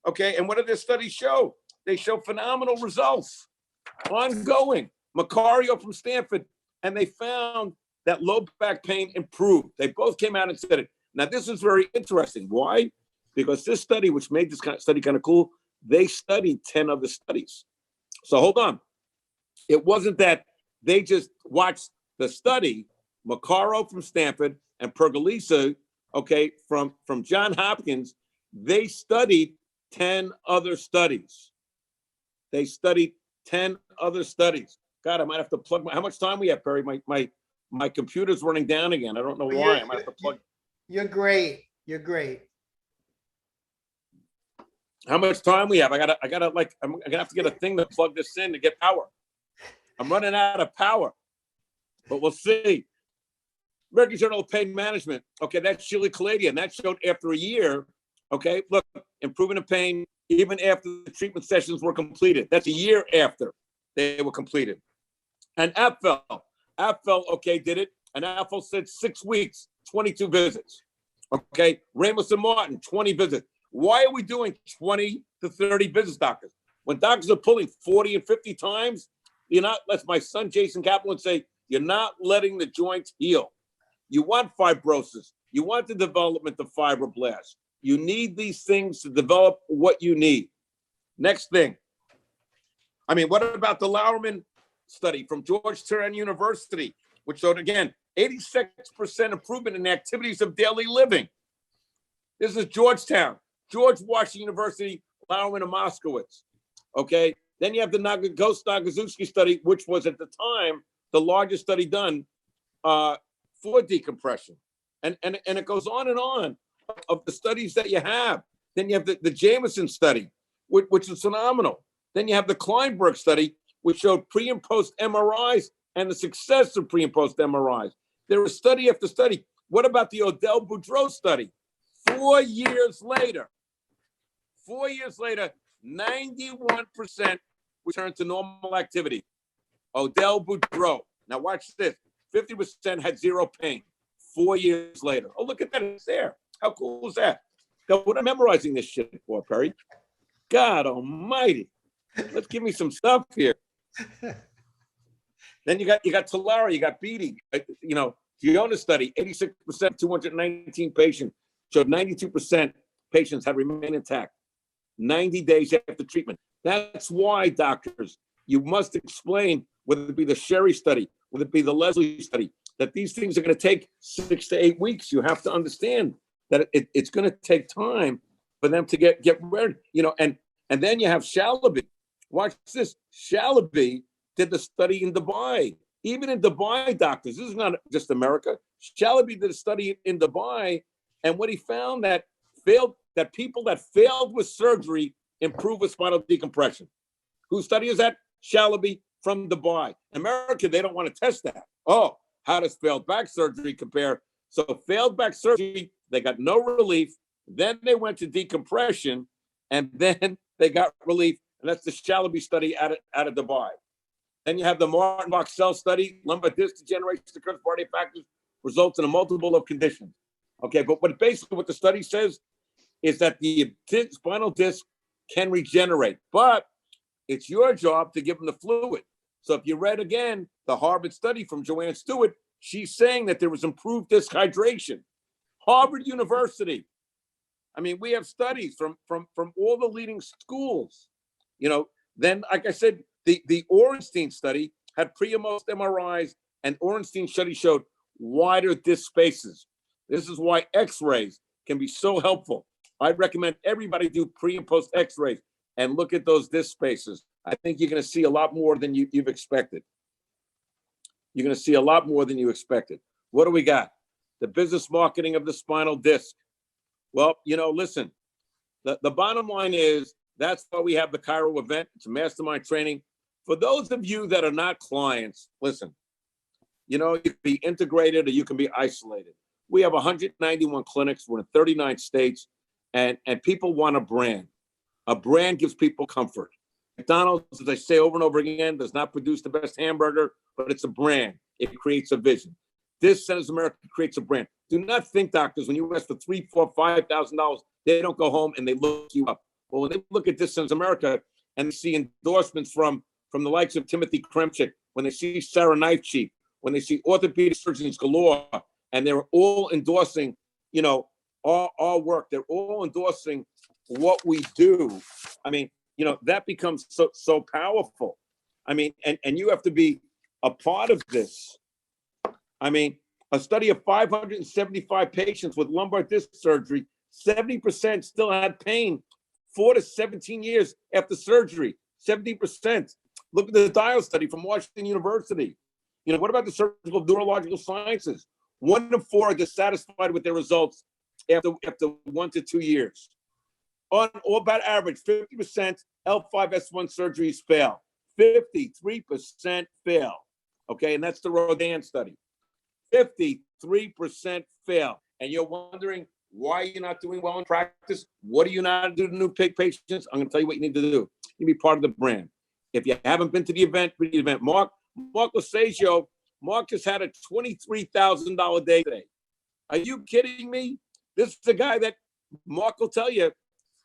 S2: Okay, and what do their studies show? They show phenomenal results, ongoing. Macario from Stanford, and they found that low back pain improved. They both came out and said it. Now, this is very interesting. Why? Because this study, which made this study kind of cool, they studied 10 other studies. So hold on. It wasn't that they just watched the study, Maccaro from Stanford and Pergolesi, okay, from Johns Hopkins. They studied 10 other studies. They studied 10 other studies. God, I might have to plug how much time we have, Perry? My computer's running down again. I don't know why. I might have to plug.
S1: You're great. You're great.
S2: How much time we have? I'm gonna have to get a thing to plug this in to get power. I'm running out of power, but we'll see. American Journal of Pain Management. Okay, that's Sheila Caladian. That showed after a year, okay, look, improvement of pain even after the treatment sessions were completed. That's a year after they were completed. And Apfel, okay, did it. And Apfel said 6 weeks, 22 visits. Okay, Ramos and Martin, 20 visits. Why are we doing 20 to 30 visits, doctors? When doctors are pulling 40 and 50 times, you're not, let's my son Jason Kaplan say, you're not letting the joints heal. You want fibrosis. You want the development of fibroblasts. You need these things to develop what you need. Next thing. I mean, what about the Lauerman study from Georgetown University, which showed, again, 86% improvement in the activities of daily living. This is Georgetown, George Washington University, Lauerman and Moskowitz. Okay. Then you have the Nagosiewski study, which was at the time the largest study done for decompression. And it goes on of the studies that you have. Then you have the Jameson study, which is phenomenal. Then you have the Kleinberg study, which showed pre and post MRIs and the success of pre and post MRIs. There was study after study. What about the Odell Boudreau study? 4 years later, 91% returned to normal activity. Odell Boudreau. Now watch this. 50% had zero pain 4 years later. Oh, look at that. It's there. How cool is that? God, what am I memorizing this shit for, Perry? God almighty. Let's give me some stuff here. Then you got Talara, you got Beatty. Fiona study, 86%, 219 patients, showed 92% patients had remained intact 90 days after treatment. That's why, doctors, you must explain, whether it be the Sherry study, whether it be the Leslie study, that these things are going to take 6 to 8 weeks. You have to understand that it's going to take time for them to get ready, and then you have Shalaby. Watch this. Shalaby did the study in Dubai. Even in Dubai, doctors, this is not just America. Shalaby did a study in Dubai, and what he found that people that failed with surgery improved with spinal decompression. Whose study is that? Shalaby from Dubai. America, they don't want to test that. Oh, how does failed back surgery compare? So failed back surgery, they got no relief. Then they went to decompression, and then they got relief. And that's the Shalaby study out of Dubai. Then you have the Martin Boxell study, lumbar disc degeneration occurs for factors results in a multiple of conditions. Okay, but basically what the study says is that the spinal disc can regenerate, but it's your job to give them the fluid. So if you read again the Harvard study from Joanne Stewart, she's saying that there was improved disc hydration. Harvard University. I mean, we have studies from all the leading schools. You know, then like I said, the Orenstein study had pre and post MRIs, and Orenstein study showed wider disc spaces. This is why X-rays can be so helpful. I recommend everybody do pre and post X-rays and look at those disc spaces. I think you're going to see a lot more than you've expected. You're going to see a lot more than you expected. What do we got? The business marketing of the spinal disc. Well, you know, listen, the bottom line is that's why we have the Chiro event. It's a mastermind training. For those of you that are not clients, listen, you know, you can be integrated or you can be isolated. We have 191 clinics. We're in 39 states, and people want a brand. A brand gives people comfort. McDonald's, as I say over and over again, does not produce the best hamburger, but it's a brand. It creates a vision. This Centers America creates a brand. Do not think, doctors, when you ask for $3,000, $4,000, $5,000, they don't go home and they look you up. Well, when they look at this Centers America and they see endorsements from the likes of Timothy Kremchik, when they see Sarah Knifecheap, when they see orthopedic surgeons galore, and they're all endorsing, you know, our work. They're all endorsing what we do. I mean, you know, that becomes so powerful. I mean, and you have to be a part of this. I mean, a study of 575 patients with lumbar disc surgery, 70% still had pain 4 to 17 years after surgery. 70%. Look at the Dial study from Washington University. You know, what about the surgical neurological sciences? 1 in 4 are dissatisfied with their results after 1 to 2 years. On or about average, 50% L5S1 surgeries fail. 53% fail. Okay, and that's the Rodin study. 53% fail. And you're wondering why you're not doing well in practice? What do you not do to new patients? I'm going to tell you what you need to do. You be part of the brand. If you haven't been to the event, read the event. Mark Lasagio, Mark just had a $23,000 day today. Are you kidding me? This is the guy that Mark will tell you.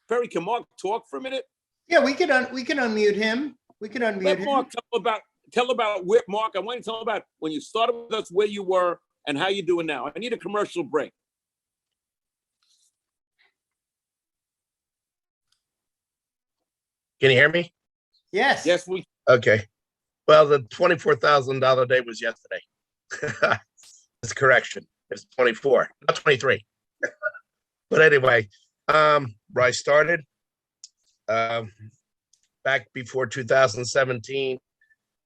S2: Perry, can Mark talk for a minute?
S1: Yeah, we can unmute him. We can unmute
S2: Let
S1: him.
S2: Mark tell about where, Mark, I want you to tell about when you started with us, where you were and how you're doing now. I need a commercial break.
S3: Can you hear me?
S1: Yes.
S2: Yes, we.
S3: Okay. Well, the $24,000 day was yesterday. It's correction. It's 24, not 23. But anyway, where I started back before 2017,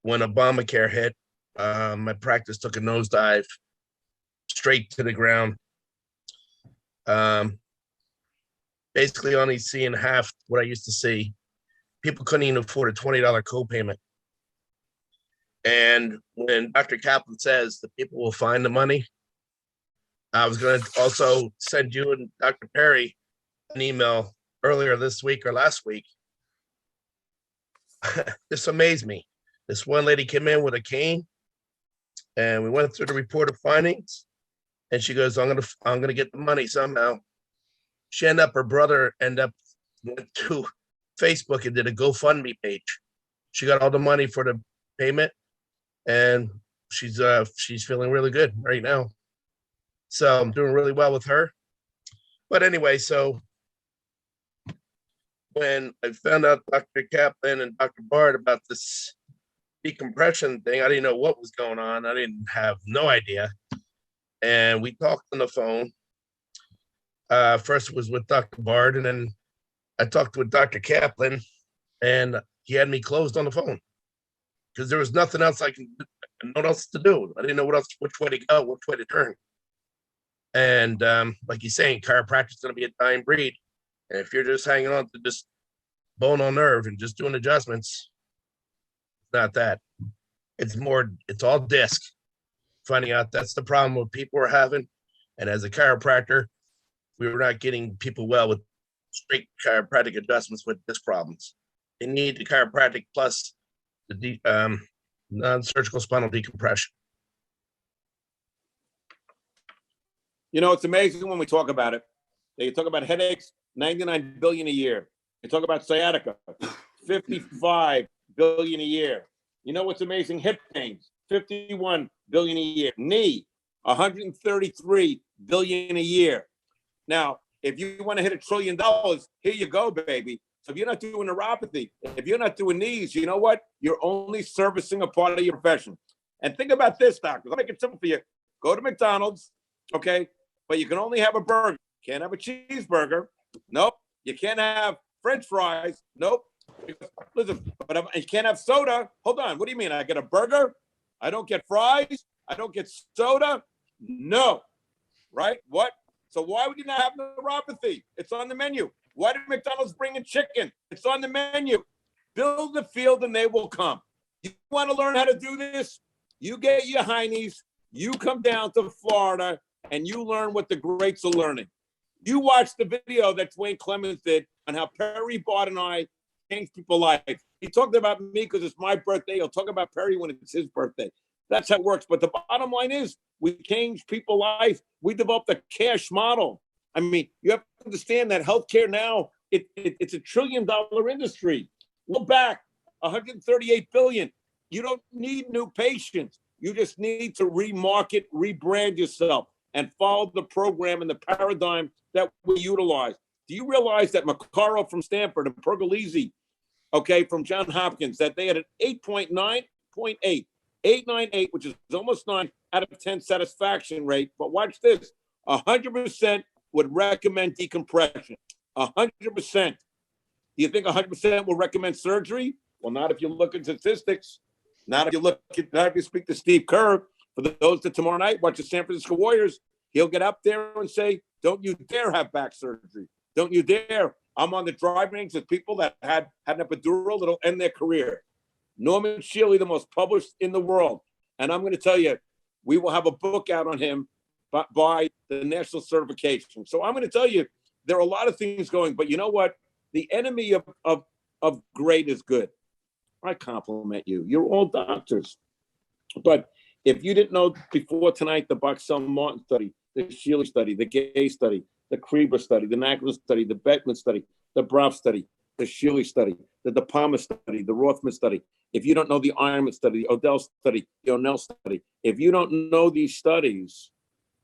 S3: when Obamacare hit, my practice took a nosedive straight to the ground. Basically only seeing half what I used to see. People couldn't even afford a $20 copayment. And when Dr. Kaplan says that people will find the money, I was going to also send you and Dr. Perry an email earlier this week or last week. This amazed me. This one lady came in with a cane, and we went through the report of findings, and she goes, I'm gonna get the money somehow. Her brother went to Facebook and did a GoFundMe page. She got all the money for the payment, and she's feeling really good right now. So I'm doing really well with her. But anyway, so when I found out Dr. Kaplan and Dr. Bard about this decompression thing, I didn't know what was going on. I didn't have no idea. And we talked on the phone. First it was with Dr. Bard, and then I talked with Dr. Kaplan, and he had me closed on the phone because there was nothing else nothing else to do. I didn't know which way to go, which way to turn. And like he's saying, chiropractic is going to be a dying breed. And if you're just hanging on to just bone on nerve and just doing adjustments, not that. It's all disc. Finding out that's the problem what people are having. And as a chiropractor, we were not getting people well with straight chiropractic adjustments with disc problems. They need the chiropractic plus the non-surgical spinal decompression.
S2: You know, it's amazing when we talk about it. You talk about headaches, 99 billion a year. You talk about sciatica, 55 billion a year. You know what's amazing? Hip pains, 51 billion a year. Knee, 133 billion a year. Now, if you want to hit $1 trillion, here you go, baby. So if you're not doing neuropathy, if you're not doing knees, you know what? You're only servicing a part of your profession. And think about this, doctor. I'll make it simple for you. Go to McDonald's, okay? But you can only have a burger. Can't have a cheeseburger. Nope. You can't have French fries. Nope. Listen, but you can't have soda. Hold on. What do you mean? I get a burger? I don't get fries? I don't get soda? No. Right? What? So why would you not have neuropathy? It's on the menu. Why did McDonald's bring in chicken? It's on the menu. Build the field and they will come. You want to learn how to do this? You get your heinies. You come down to Florida and you learn what the greats are learning. You watch the video that Dwayne Clemens did on how Perry Bart and I changed people's life. He talked about me because it's my birthday. He'll talk about Perry when it's his birthday. That's how it works. But the bottom line is we changed people's life. We developed a cash model. I mean, you have to understand that healthcare now, it's a $1 trillion industry. Look back, 138 billion. You don't need new patients. You just need to remarket, rebrand yourself, and follow the program and the paradigm that we utilize. Do you realize that Maccaro from Stanford and Pergolesi, okay, from Johns Hopkins, that they had an 8.9.8, 898, which is almost 9 out of 10 satisfaction rate. But watch this, 100% would recommend decompression, 100%. Do you think 100% will recommend surgery? Well, not if you look at statistics. Not if you speak to Steve Kerr. For those that tomorrow night watch the San Francisco Warriors, he'll get up there and say, don't you dare have back surgery. Don't you dare. I'm on the drive range with people that had an epidural that'll end their career. Norman Shealy, the most published in the world. And I'm going to tell you, we will have a book out on him by the national certification. So I'm going to tell you, there are a lot of things going, but you know what? The enemy of great is good. I compliment you. You're all doctors. But if you didn't know before tonight, the Boxell Martin study, the Shealy study, the Gay study, the Krieber study, the Nagler study, the Beckman study, the Brough study, the Shealy study, the De Palma study, the Rothman study, if you don't know the Ironman study, the Odell study, the O'Neill study, if you don't know these studies,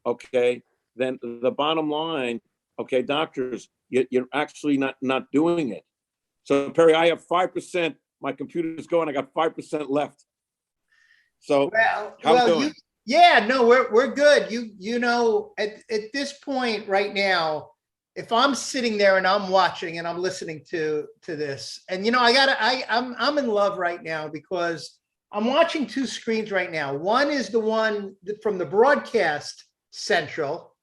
S2: okay, then the bottom line, okay, doctors, you're actually not doing it. So Perry, I have 5%. My computer's going. I got 5% left. So
S1: we're good. You know, at this point right now, if I'm sitting there and I'm watching and I'm listening to this, and you know, I'm in love right now because I'm watching two screens right now. One is the one from the broadcast central,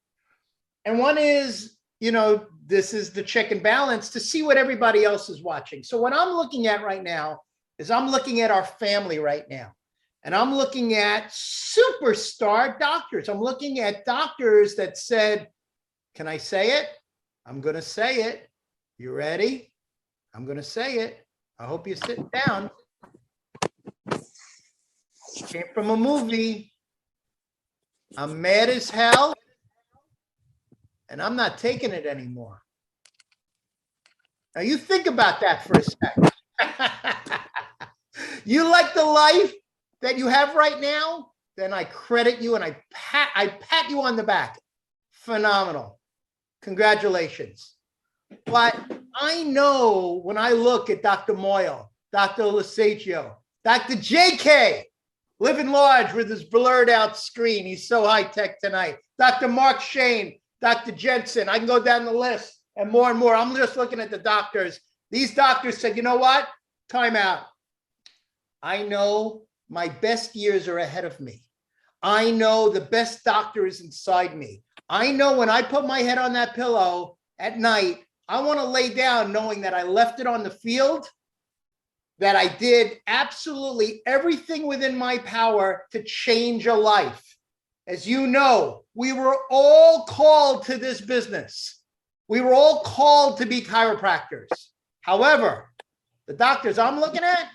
S1: and one is, you know, this is the check and balance to see what everybody else is watching. So what I'm looking at right now is I'm looking at our family right now. And I'm looking at superstar doctors. I'm looking at doctors that said, can I say it? I'm going to say it. You ready? I'm going to say it. I hope you sit down. Came from a movie. I'm mad as hell. And I'm not taking it anymore. Now you think about that for a second. You like the life that you have right now? Then I credit you and I pat you on the back. Phenomenal. Congratulations. But I know when I look at Dr. Moyle, Dr. Lesagio, Dr. JK, living large with his blurred out screen. He's so high tech tonight. Dr. Mark Shane, Dr. Jensen. I can go down the list and more and more. I'm just looking at the doctors. These doctors said, you know what? Time out. I know my best years are ahead of me. I know the best doctor is inside me. I know when I put my head on that pillow at night, I want to lay down knowing that I left it on the field, that I did absolutely everything within my power to change a life. As you know, we were all called to this business. We were all called to be chiropractors. However, the doctors I'm looking at,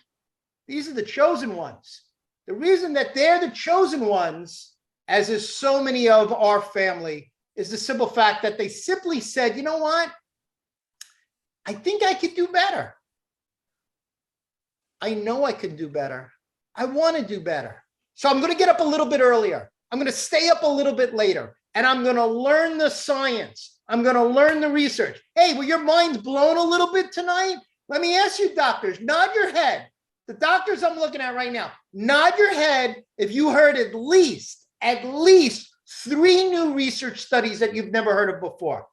S1: these are the chosen ones. The reason that they're the chosen ones, as is so many of our family, is the simple fact that they simply said, you know what? I think I could do better. I know I can do better. I want to do better. So I'm going to get up a little bit earlier. I'm going to stay up a little bit later, and I'm going to learn the science. I'm going to learn the research. Hey, were your minds blown a little bit tonight? Let me ask you, doctors, nod your head. The doctors I'm looking at right now, nod your head if you heard at least 3 new research studies that you've never heard of before.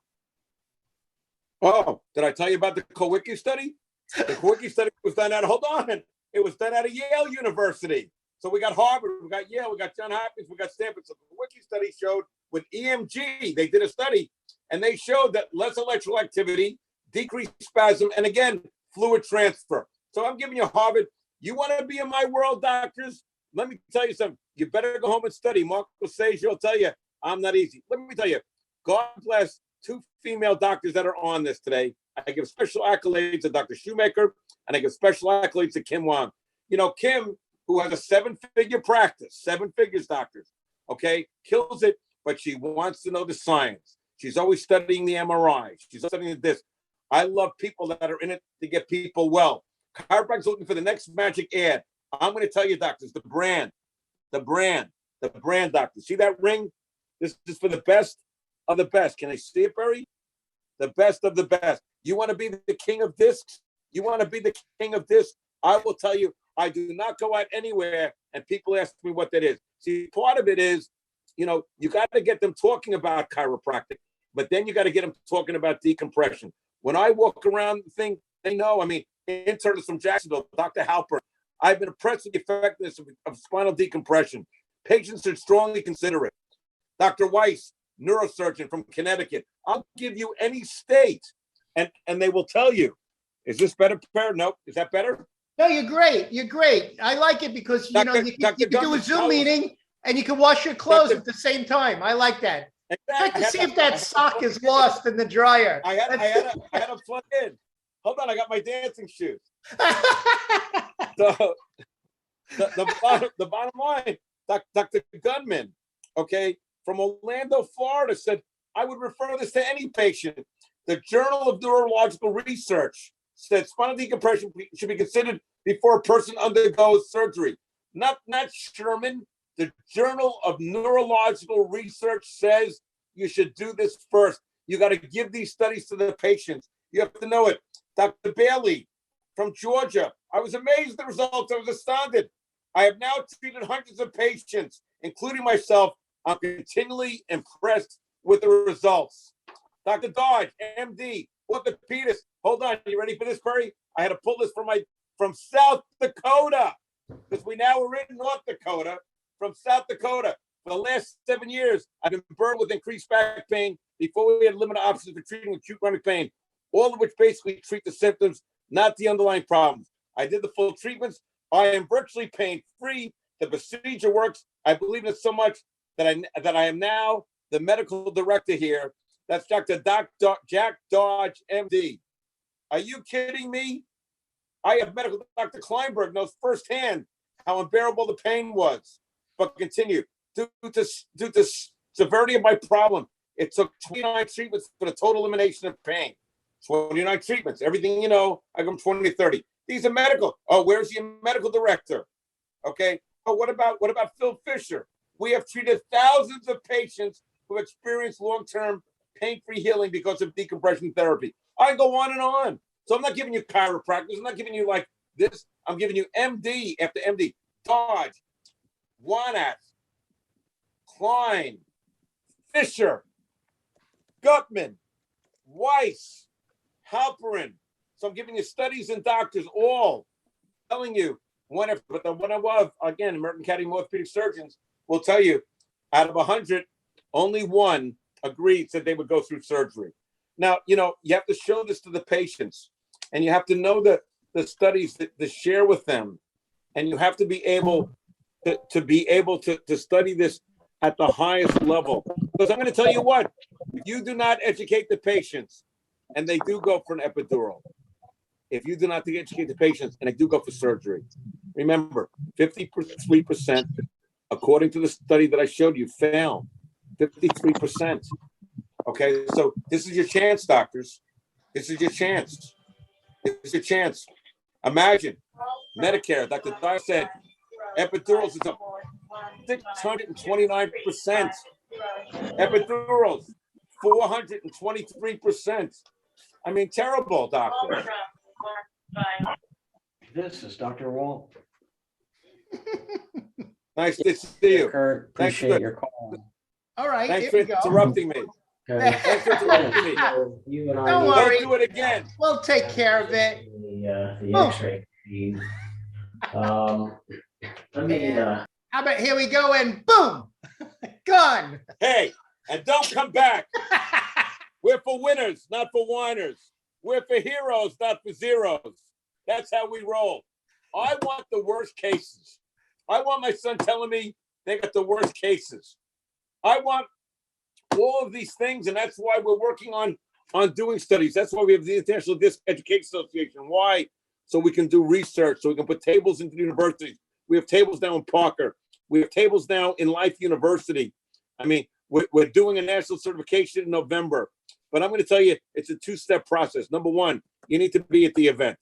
S2: Oh, did I tell you about the Kowicki study? The Kowicki study was done out, hold on, it was done out of Yale University. So we got Harvard, we got Yale, we got Johns Hopkins, we got Stanford. So the Kowicki study showed with EMG, they did a study and they showed that less electrical activity, decreased spasm, and again, fluid transfer. So I'm giving you Harvard. You want to be in my world, doctors? Let me tell you something. You better go home and study. Mark Lesage will tell you, I'm not easy. Let me tell you, God bless 2 female doctors that are on this today. I give special accolades to Dr. Shoemaker, and I give special accolades to Kim Wong. You know, Kim, who has a 7-figure practice, 7 figures, doctors, okay, kills it, but she wants to know the science. She's always studying the MRI. She's studying this. I love people that are in it to get people well. Chiropractic's looking for the next magic ad. I'm going to tell you, doctors, the brand, doctors. See that ring? This is for the best of the best. Can I see it, Barry? The best of the best. You want to be the king of discs? You want to be the king of discs? I will tell you, I do not go out anywhere and people ask me what that is. See, part of it is, you know, you got to get them talking about chiropractic, but then you got to get them talking about decompression. When I walk around the thing, they know, I mean, internist from Jacksonville, Dr. Halpern, I've been impressed with the effectiveness of spinal decompression. Patients should strongly consider it. Dr. Weiss, neurosurgeon from Connecticut. I'll give you any state, and they will tell you, is this better? Nope. Is that better?
S1: No, you're great. You're great. I like it because, you know, you can do a Zoom meeting and you can wash your clothes at the same time. I like that. Check to see if that sock is lost in the dryer.
S2: I had a plug in. Hold on, I got my dancing shoes. So the bottom line, Dr. Gunman, okay, from Orlando, Florida, said, I would refer this to any patient. The Journal of Neurological Research said spinal decompression should be considered before a person undergoes surgery. Not Sherman. The Journal of Neurological Research says you should do this first. You got to give these studies to the patients. You have to know it. Dr. Bailey from Georgia. I was amazed at the results. I was astounded. I have now treated hundreds of patients, including myself. I'm continually impressed with the results. Dr. Dodge, MD, orthopedist. Hold on, you ready for this, Perry? I had to pull this from South Dakota, because we now are in North Dakota, from South Dakota. For the last 7 years, I've been burned with increased back pain before we had limited options for treating acute chronic pain, all of which basically treat the symptoms, not the underlying problems. I did the full treatments. I am virtually pain-free. The procedure works. I believe in it so much that I am now the medical director here. That's Dr. Jack Dodge, MD. Are you kidding me? I have medical Dr. Kleinberg knows firsthand how unbearable the pain was. But continue. Due to severity of my problem, it took 29 treatments for the total elimination of pain. 29 treatments. Everything you know, I go from 20 to 30. These are medical. Oh, where's your medical director? Okay. Oh, what about Phil Fisher? We have treated thousands of patients who have experienced long-term pain-free healing because of decompression therapy. I go on and on. So I'm not giving you chiropractors. I'm not giving you like this. I'm giving you MD after MD. Dodge, Wanat, Klein, Fisher, Gutman, Weiss, Halperin. So I'm giving you studies and doctors all telling you but the one above, again, American Academy of Orthopedic Surgeons will tell you out of 100, only one agreed, said they would go through surgery. Now, you know, you have to show this to the patients and you have to know the studies to share with them. And you have to be able to study this at the highest level. Because I'm going to tell you what, if you do not educate the patients and they do go for an epidural, if you do not educate the patients and they do go for surgery, Remember, 53%, according to the study that I showed you, fail. 53%. Okay, so this is your chance, doctors. This is your chance. This is your chance. Imagine Medicare, Dr. Dyer said, epidurals is up 629%. Epidurals, 423%. I mean, terrible, doctor.
S4: This is Dr. Walt.
S2: Nice to see you.
S4: Kurt,
S2: Thanks
S4: appreciate
S2: for-
S4: your call.
S1: All right,
S2: Thanks
S1: here
S2: for
S1: we go.
S2: interrupting me.
S4: Okay.
S2: Thanks for interrupting me.
S4: You and I
S1: Don't
S4: need
S1: worry.
S2: Don't do it again.
S1: We'll take care of it.
S4: The
S1: Oh.
S4: X-ray feed. Let me.
S1: How about here we go and boom, gone.
S2: Hey, and don't come back. We're for winners, not for whiners. We're for heroes, not for zeros. That's how we roll. I want the worst cases. I want my son telling me they got the worst cases. I want all of these things, and that's why we're working on doing studies. That's why we have the International Disc Education Association. Why? So we can do research, so we can put tables into the universities. We have tables now in Parker. We have tables now in Life University. I mean, we're doing a national certification in November. But I'm going to tell you, it's a two-step process. Number one, you need to be at the event.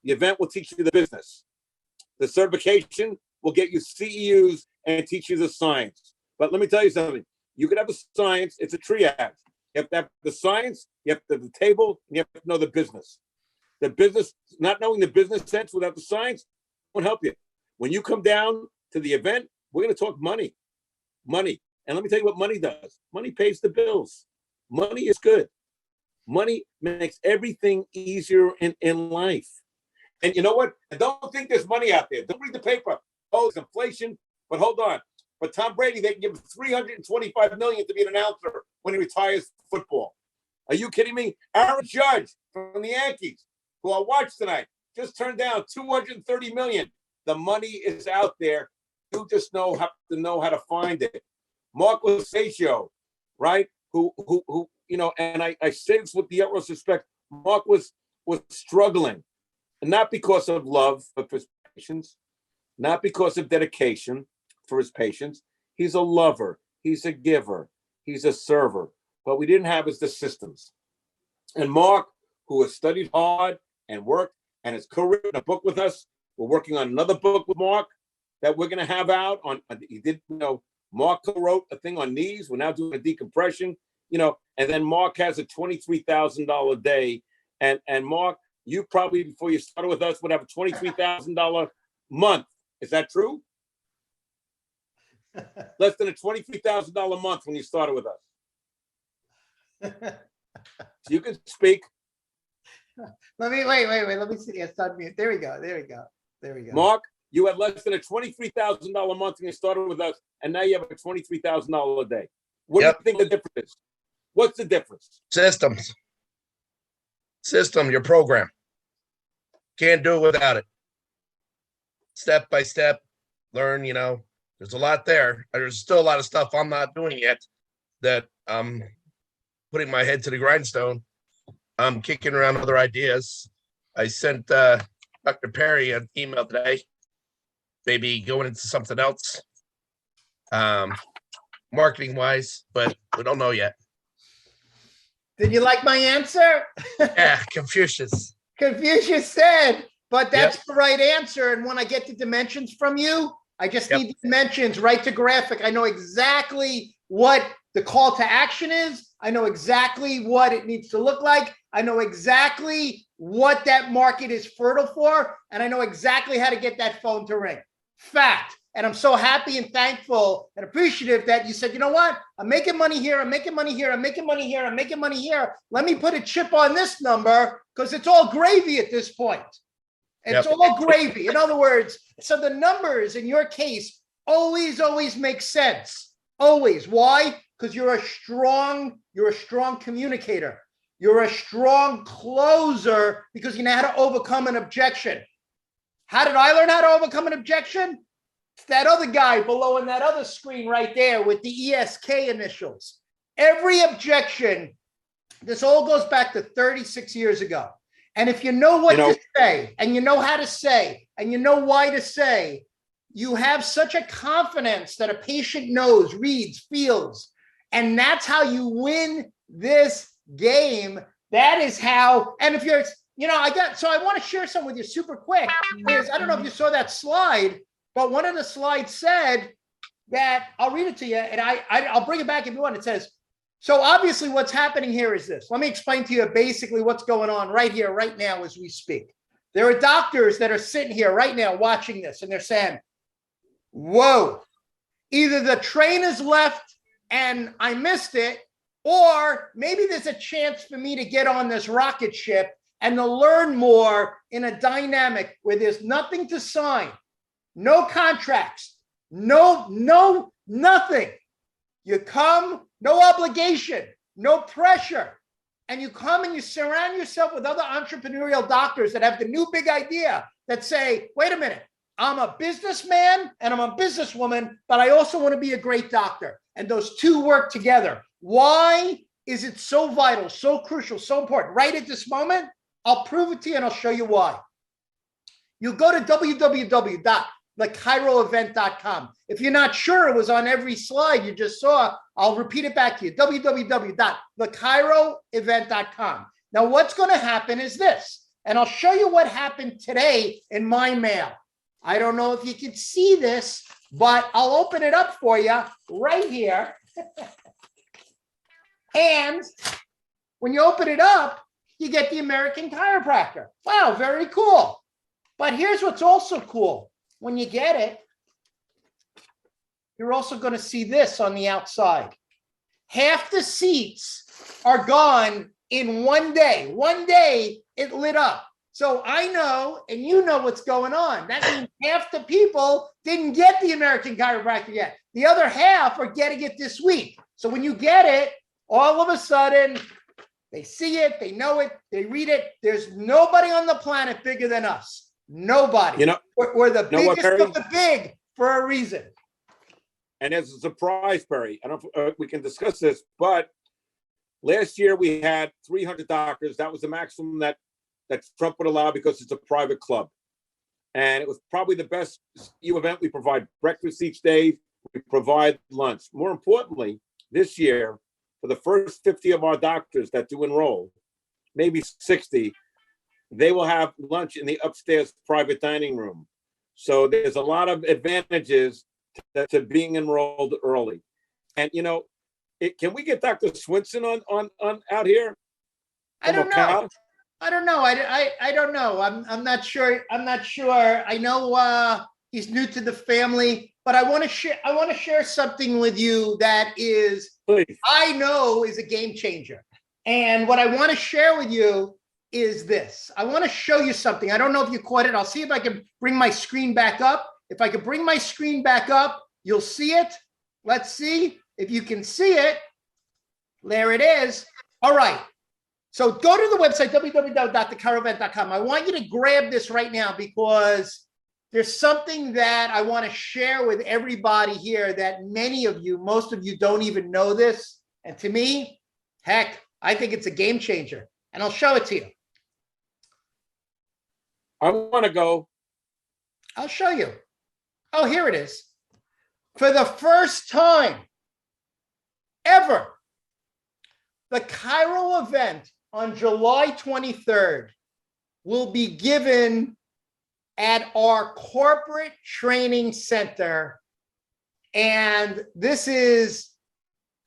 S2: The event will teach you the business. The certification will get you CEUs and teach you the science. But let me tell you something. You could have the science. It's a triage. You have to have the science, you have to have the table, and you have to know the business. The business, not knowing the business sense without the science won't help you. When you come down to the event, we're going to talk money. Money. And let me tell you what money does. Money pays the bills. Money is good. Money makes everything easier in life. And you know what? I don't think there's money out there. Don't read the paper. Oh, it's inflation. But hold on. But Tom Brady, they can give him $325 million to be an announcer when he retires football. Are you kidding me? Aaron Judge from the Yankees, who I watched tonight, just turned down $230 million. The money is out there. You just have to know how to find it. Mark Lasagio, right? Who, and I say this with the utmost respect. Mark was struggling, and not because of love, but for his patients, not because of dedication for his patients. He's a lover. He's a giver. He's a server. What we didn't have is the systems. And Mark, who has studied hard and worked and has co-written a book with us. We're working on another book with Mark that we're going to have out on. Mark co-wrote a thing on knees. We're now doing a decompression, and then Mark has a $23,000 day. And Mark, you probably, before you started with us, would have a $23,000 month. Is that true? Less than a $23,000 month when you started with us. So you can speak.
S1: Let me wait. Let me see. It's on mute. There we go.
S2: Mark, you had less than a $23,000 month when you started with us, and now you have a $23,000 a day. What do you think the difference is? What's the difference?
S3: System, your program. Can't do it without it. Step by step, learn, there's a lot there. There's still a lot of stuff I'm not doing yet that I'm putting my head to the grindstone. I'm kicking around other ideas. I sent Dr. Perry an email today, maybe going into something else, marketing wise, but we don't know yet.
S1: Did you like my answer?
S3: Yeah, Confucius.
S1: Confucius said, but that's the right answer. And when I get the dimensions from you, I just need the dimensions right to graphic. I know exactly what the call to action is. I know exactly what it needs to look like. I know exactly what that market is fertile for. And I know exactly how to get that phone to ring. Fact. And I'm so happy and thankful and appreciative that you said, you know what? I'm making money here. I'm making money here. I'm making money here. I'm making money here. Let me put a chip on this number because it's all gravy at this point. It's all gravy. In other words, so the numbers in your case always make sense. Always. Why? Because you're a strong communicator. You're a strong closer because you know how to overcome an objection. How did I learn how to overcome an objection? It's that other guy below in that other screen right there with the ESK initials. Every objection, this all goes back to 36 years ago. And if you know what
S2: You know-
S1: to say, and you know how to say, and you know why to say, you have such a confidence that a patient knows, reads, feels, and that's how you win this game. That is how, and if you're, I want to share some with you super quick. I don't know if you saw that slide, but one of the slides said that, I'll read it to you, and I'll bring it back if you want. It says, so obviously what's happening here is this. Let me explain to you basically what's going on right here, right now, as we speak. There are doctors that are sitting here right now watching this, and they're saying, whoa, either the train has left and I missed it, or maybe there's a chance for me to get on this rocket ship and to learn more in a dynamic where there's nothing to sign, no contracts, nothing. You come, no obligation, no pressure. And you come and you surround yourself with other entrepreneurial doctors that have the new big idea that say, wait a minute, I'm a businessman and I'm a businesswoman, but I also want to be a great doctor. And those two work together. Why is it so vital, so crucial, so important? Right at this moment, I'll prove it to you and I'll show you why. You go to www.thecairoevent.com. If you're not sure it was on every slide you just saw, I'll repeat it back to you. www.thecairoevent.com. Now, what's going to happen is this, and I'll show you what happened today in my mail. I don't know if you can see this, but I'll open it up for you right here. And when you open it up, you get the American Chiropractor. Wow, very cool. But here's what's also cool. When you get it, you're also going to see this on the outside. Half the seats are gone in one day. One day it lit up. So I know, and you know what's going on. That means half the people didn't get the American Chiropractor yet. The other half are getting it this week. So when you get it, all of a sudden, they see it, they know it, they read it. There's nobody on the planet bigger than us. Nobody. We're the biggest of the big for a reason.
S2: And as a surprise, Perry, I don't know if we can discuss this, but last year we had 300 doctors. That was the maximum that Trump would allow because it's a private club. And it was probably the best event. We provide breakfast each day. We provide lunch. More importantly, this year, for the first 50 of our doctors that do enroll, maybe 60, they will have lunch in the upstairs private dining room. So there's a lot of advantages to being enrolled early. And can we get Dr. Swinson on out here?
S1: I don't know. I don't know. I don't know. I'm not sure. I know he's new to the family, but I want to share something with you that is,
S2: please,
S1: I know is a game changer. And what I want to share with you is this. I want to show you something. I don't know if you caught it. I'll see if I can bring my screen back up. If I can bring my screen back up, you'll see it. Let's see if you can see it. There it is. All right. So go to the website, www.thecairoevent.com. I want you to grab this right now because there's something that I want to share with everybody here that most of you don't even know this. And to me, heck, I think it's a game changer. And I'll show it to you.
S2: I want to go.
S1: I'll show you. Oh, here it is. For the first time ever, the Cairo event on July 23rd will be given at our corporate training center. And this is,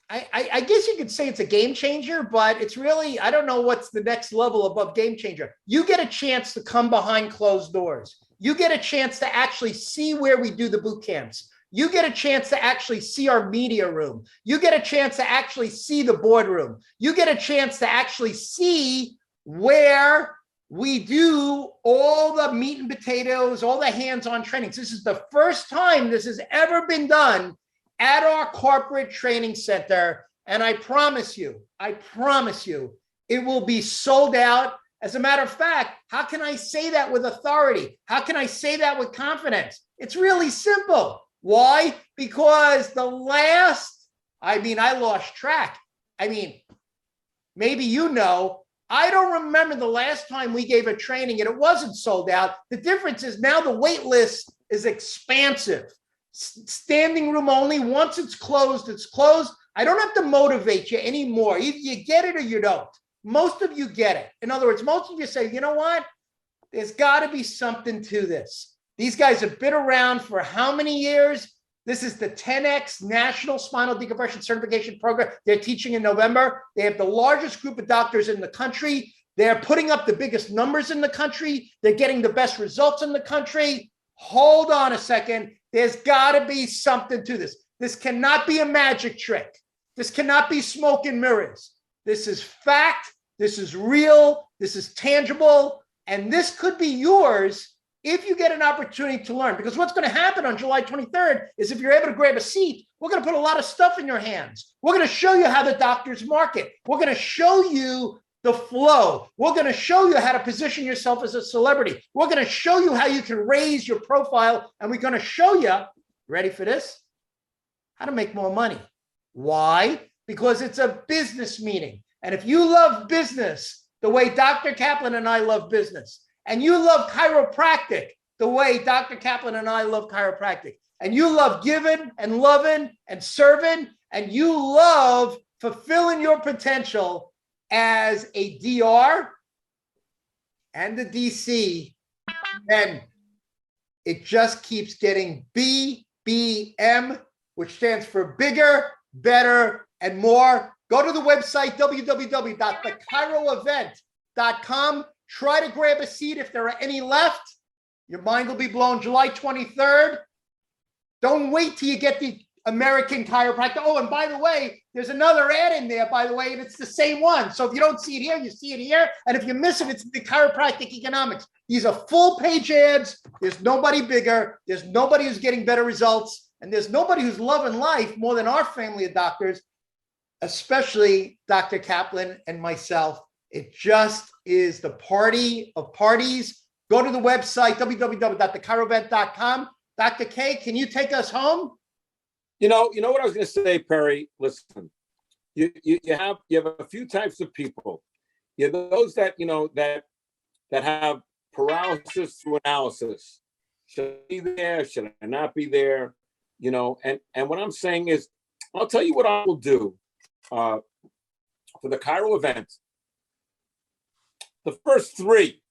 S1: I guess you could say it's a game changer, but it's really, I don't know what's the next level above game changer. You get a chance to come behind closed doors. You get a chance to actually see where we do the boot camps. You get a chance to actually see our media room. You get a chance to actually see the boardroom. You get a chance to actually see where we do all the meat and potatoes, all the hands-on trainings. This is the first time this has ever been done at our corporate training center. And I promise you, it will be sold out. As a matter of fact, how can I say that with authority? How can I say that with confidence? It's really simple. Why? Because I lost track. Maybe I don't remember the last time we gave a training and it wasn't sold out. The difference is now the wait list is expansive. Standing room only. Once it's closed, it's closed. I don't have to motivate you anymore. Either you get it or you don't. Most of you get it. In other words, most of you say, you know what? There's got to be something to this. These guys have been around for how many years? This is the 10X National Spinal Decompression Certification Program. They're teaching in November. They have the largest group of doctors in the country. They're putting up the biggest numbers in the country. They're getting the best results in the country. Hold on a second. There's got to be something to this. This cannot be a magic trick. This cannot be smoke and mirrors. This is fact. This is real. This is tangible. And this could be yours if you get an opportunity to learn. Because what's going to happen on July 23rd is if you're able to grab a seat, we're going to put a lot of stuff in your hands. We're going to show you how the doctors market. We're going to show you the flow. We're going to show you how to position yourself as a celebrity. We're going to show you how you can raise your profile. And we're going to show you, ready for this? How to make more money. Why? Because it's a business meeting. And if you love business the way Dr. Kaplan and I love business, and you love chiropractic the way Dr. Kaplan and I love chiropractic, and you love giving and loving and serving, and you love fulfilling your potential as a DR and a DC, then it just keeps getting BBM, which stands for bigger, better, and more. Go to the website, www.thechiroevent.com. Try to grab a seat if there are any left. Your mind will be blown. July 23rd. Don't wait till you get the American Chiropractor. Oh, and by the way, there's another ad in there, by the way, and it's the same one. So if you don't see it here, you see it here. And if you miss it, it's the Chiropractic Economics. These are full page ads. There's nobody bigger. There's nobody who's getting better results. And there's nobody who's loving life more than our family of doctors, especially Dr. Kaplan and myself. It just is the party of parties. Go to the website, www.thechiroevent.com. Dr. K, can you take us home?
S2: You know what I was going to say, Perry. Listen, you have a few types of people. You have those that that have paralysis through analysis. Should I be there? Should I not be there? And what I'm saying is, I'll tell you what I will do for the Chiro event. The first three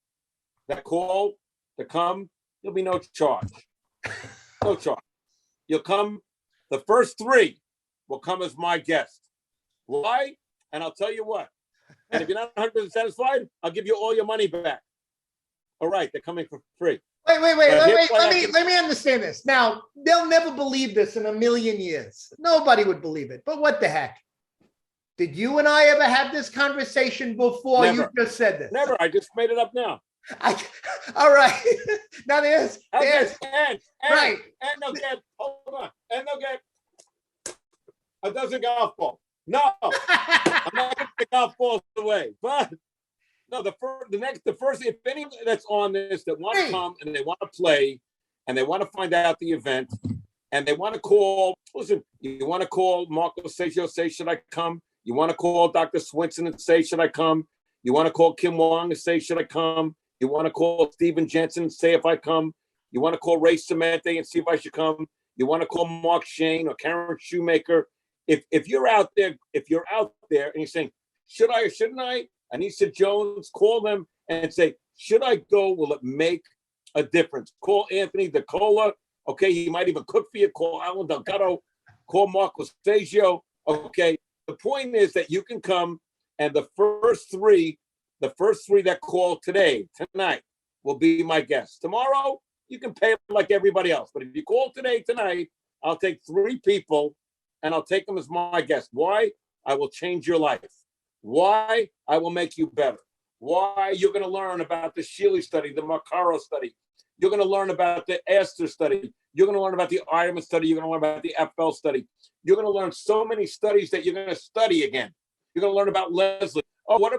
S2: that call to come, there'll be no charge. No charge. You'll come. The first three will come as my guest. Why? And I'll tell you what. And if you're not 100% satisfied, I'll give you all your money back. All right, they're coming for free.
S1: Wait. Let me understand this. Now, they'll never believe this in a million years. Nobody would believe it. But what the heck? Did you and I ever have this conversation before?
S2: Never.
S1: You just said this?
S2: Never. I just made it up now.
S1: All right. Now there's
S2: right. And they'll get, hold on. And they'll get a dozen golf balls. No, I'm not going to take golf balls away. But no, the first, if anyone that's on this that want to come and they want to play and they want to find out the event and they want to call, listen, you want to call Marco Sergio, say, should I come? You want to call Dr. Swinson and say, should I come? You want to call Kim Wong and say, should I come? You want to call Steven Jensen and say if I come? You want to call Ray Cemente and see if I should come? You want to call Mark Shane or Karen Shoemaker? If you're out there and you're saying, should I or shouldn't I? Anissa Jones, call them and say, should I go? Will it make a difference? Call Anthony DeCola. Okay, he might even cook for you. Call Alan Delgado. Call Marco Stagio. Okay, the point is that you can come and the first three that call tonight, will be my guests. Tomorrow, you can pay like everybody else. But if you call tonight, I'll take 3 people and I'll take them as my guests. Why? I will change your life. Why? I will make you better. Why? You're going to learn about the Shealy study, the Macaro study. You're going to learn about the Astor study. You're going to learn about the Ironman study. You're going to learn about the FL study. You're going to learn so many studies that you're going to study again. You're going to learn about Leslie. Oh, what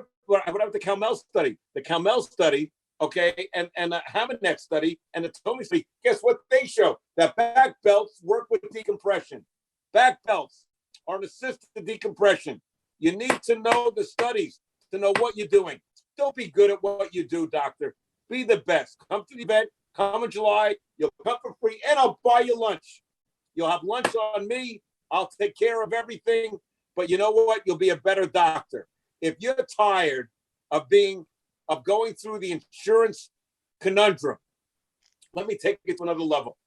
S2: about the Calmel study? The Calmel study, okay, and the Hamanek study and the Tommy study. Guess what they show? That back belts work with decompression. Back belts are an assist to decompression. You need to know the studies to know what you're doing. Don't be good at what you do, doctor. Be the best. Come to the event. Come in July. You'll come for free, and I'll buy you lunch. You'll have lunch on me. I'll take care of everything. But you know what? You'll be a better doctor. If you're tired of going through the insurance conundrum, let me take it to another level.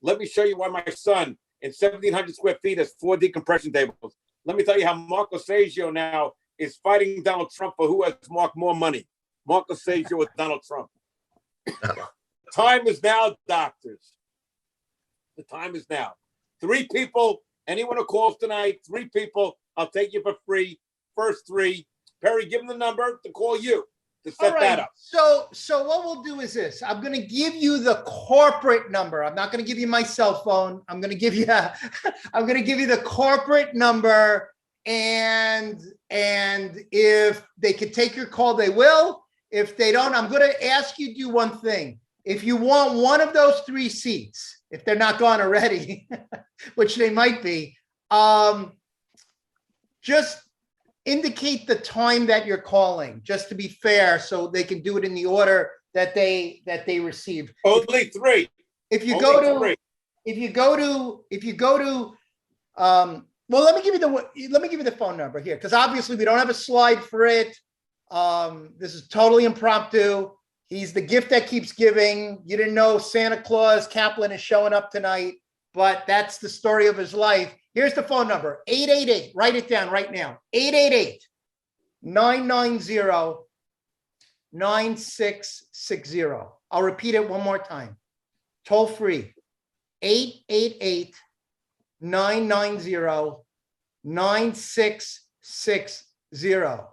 S2: Let me show you why my son in 1,700 square feet has 4 decompression tables. Let me tell you how Marco Sagio now is fighting Donald Trump for who has more money. Marco Sagio with Donald Trump. Time is now, doctors. The time is now. 3 people, anyone who calls tonight, 3 people, I'll take you for free. First 3. Perry, give them the number to call you to set that up.
S1: So what we'll do is this. I'm going to give you the corporate number. I'm not going to give you my cell phone. I'm going to give you the corporate number. And if they could take your call, they will. If they don't, I'm going to ask you to do one thing. If you want one of those 3 seats, if they're not gone already, which they might be, just indicate the time that you're calling, just to be fair, so they can do it in the order that they received.
S2: Only 3.
S1: If you go to, well, let me give you the phone number here, because obviously we don't have a slide for it. This is totally impromptu. He's the gift that keeps giving. You didn't know Santa Claus Kaplan is showing up tonight, but that's the story of his life. Here's the phone number, 888. Write it down right now. 888-990-9660. I'll repeat it one more time. Toll free. 888-990-9660.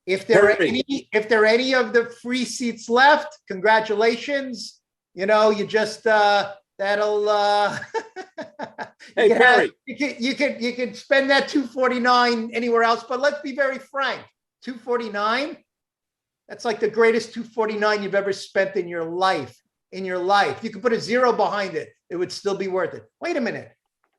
S1: If there are any of the free seats left, congratulations. You know, you just that'll
S2: Hey, Perry.
S1: You can spend that $249 anywhere else, but let's be very frank. $249, that's like the greatest $249 you've ever spent in your life. You could put a 0 behind it, it would still be worth it. Wait a minute.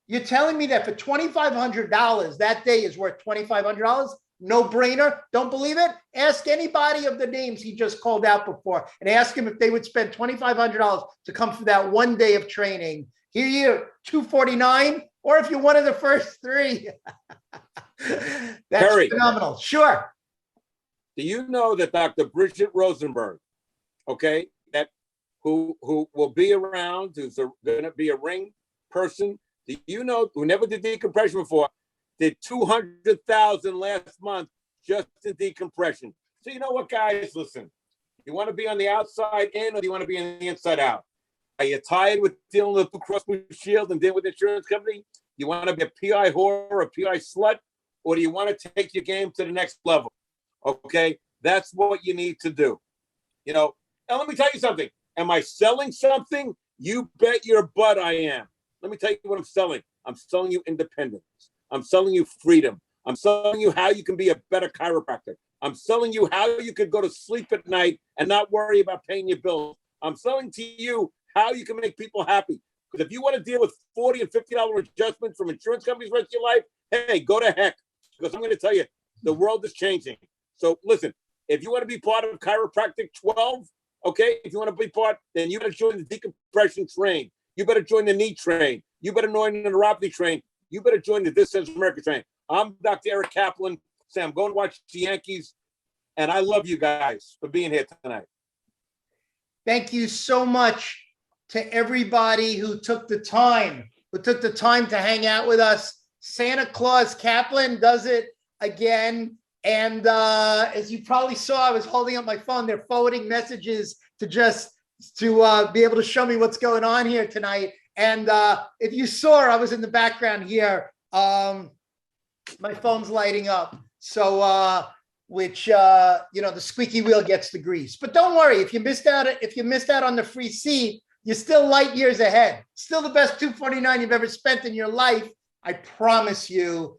S1: You're telling me that for $2,500, that day is worth $2,500? No brainer. Don't believe it? Ask anybody of the names he just called out before and ask him if they would spend $2,500 to come for that one day of training. Here you $249, or if you're one of the first 3. That's
S2: Perry,
S1: phenomenal. Sure.
S2: do you know that Dr. Bridget Rosenberg, okay, that who will be around, who's going to be a ring person, do you know, who never did decompression before, did 200,000 last month just in decompression. So you know what, guys, listen, you want to be on the outside in, or do you want to be on the inside out? Are you tired with dealing with Blue Cross Blue Shield and dealing with the insurance company? You want to be a PI whore or a PI slut, or do you want to take your game to the next level? Okay, that's what you need to do. You know, and let me tell you something. Am I selling something? You bet your butt I am. Let me tell you what I'm selling. I'm selling you independence. I'm selling you freedom. I'm selling you how you can be a better chiropractor. I'm selling you how you can go to sleep at night and not worry about paying your bills. I'm selling to you how you can make people happy. Because if you want to deal with $40 and $50 adjustments from insurance companies the rest of your life, hey, go to heck. Because I'm going to tell you, the world is changing. So listen, if you want to be part of Chiropractic 12, okay, if you want to be part, then you better join the decompression train. You better join the knee train. You better join the neuropathy train. You better join the This Is America train. I'm Dr. Eric Kaplan. Say I'm going to watch the Yankees, and I love you guys for being here tonight.
S1: Thank you so much to everybody who took the time to hang out with us. Santa Claus Kaplan does it again. And as you probably saw, I was holding up my phone. They're forwarding messages to be able to show me what's going on here tonight. And if you saw, I was in the background here. My phone's lighting up. So, the squeaky wheel gets the grease. But don't worry, if you missed out on the free seat, you're still light years ahead. Still the best $249 you've ever spent in your life. I promise you.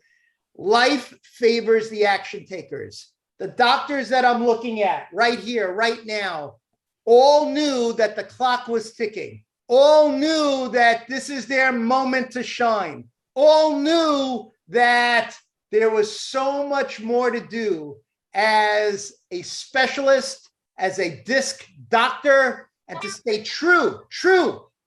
S1: Life favors the action takers. The doctors that I'm looking at right here, right now, all knew that the clock was ticking. All knew that this is their moment to shine. All knew that there was so much more to do. as a specialist, as a disc doctor, and to stay true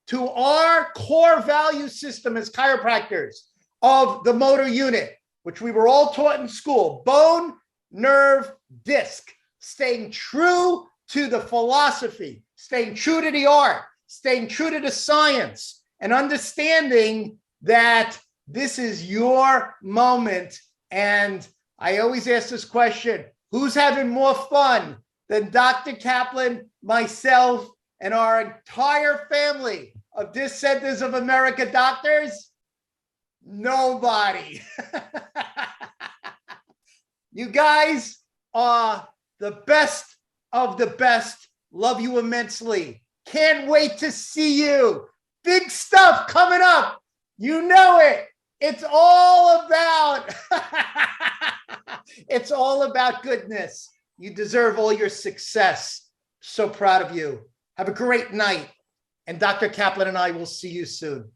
S1: to our core value system as chiropractors of the motor unit, which we were all taught in school: bone, nerve, disc. Staying true to the philosophy, staying true to the art, staying true to the science, and understanding that this is your moment. And I always ask this question: who's having more fun than Dr. Kaplan, myself, and our entire family of Disc Centers of America doctors? Nobody. You guys are the best of the best. Love you immensely. Can't wait to see you. Big stuff coming up. You know it. It's all about it's all about goodness. You deserve all your success. So proud of you. Have a great night. And Dr. Kaplan and I will see you soon.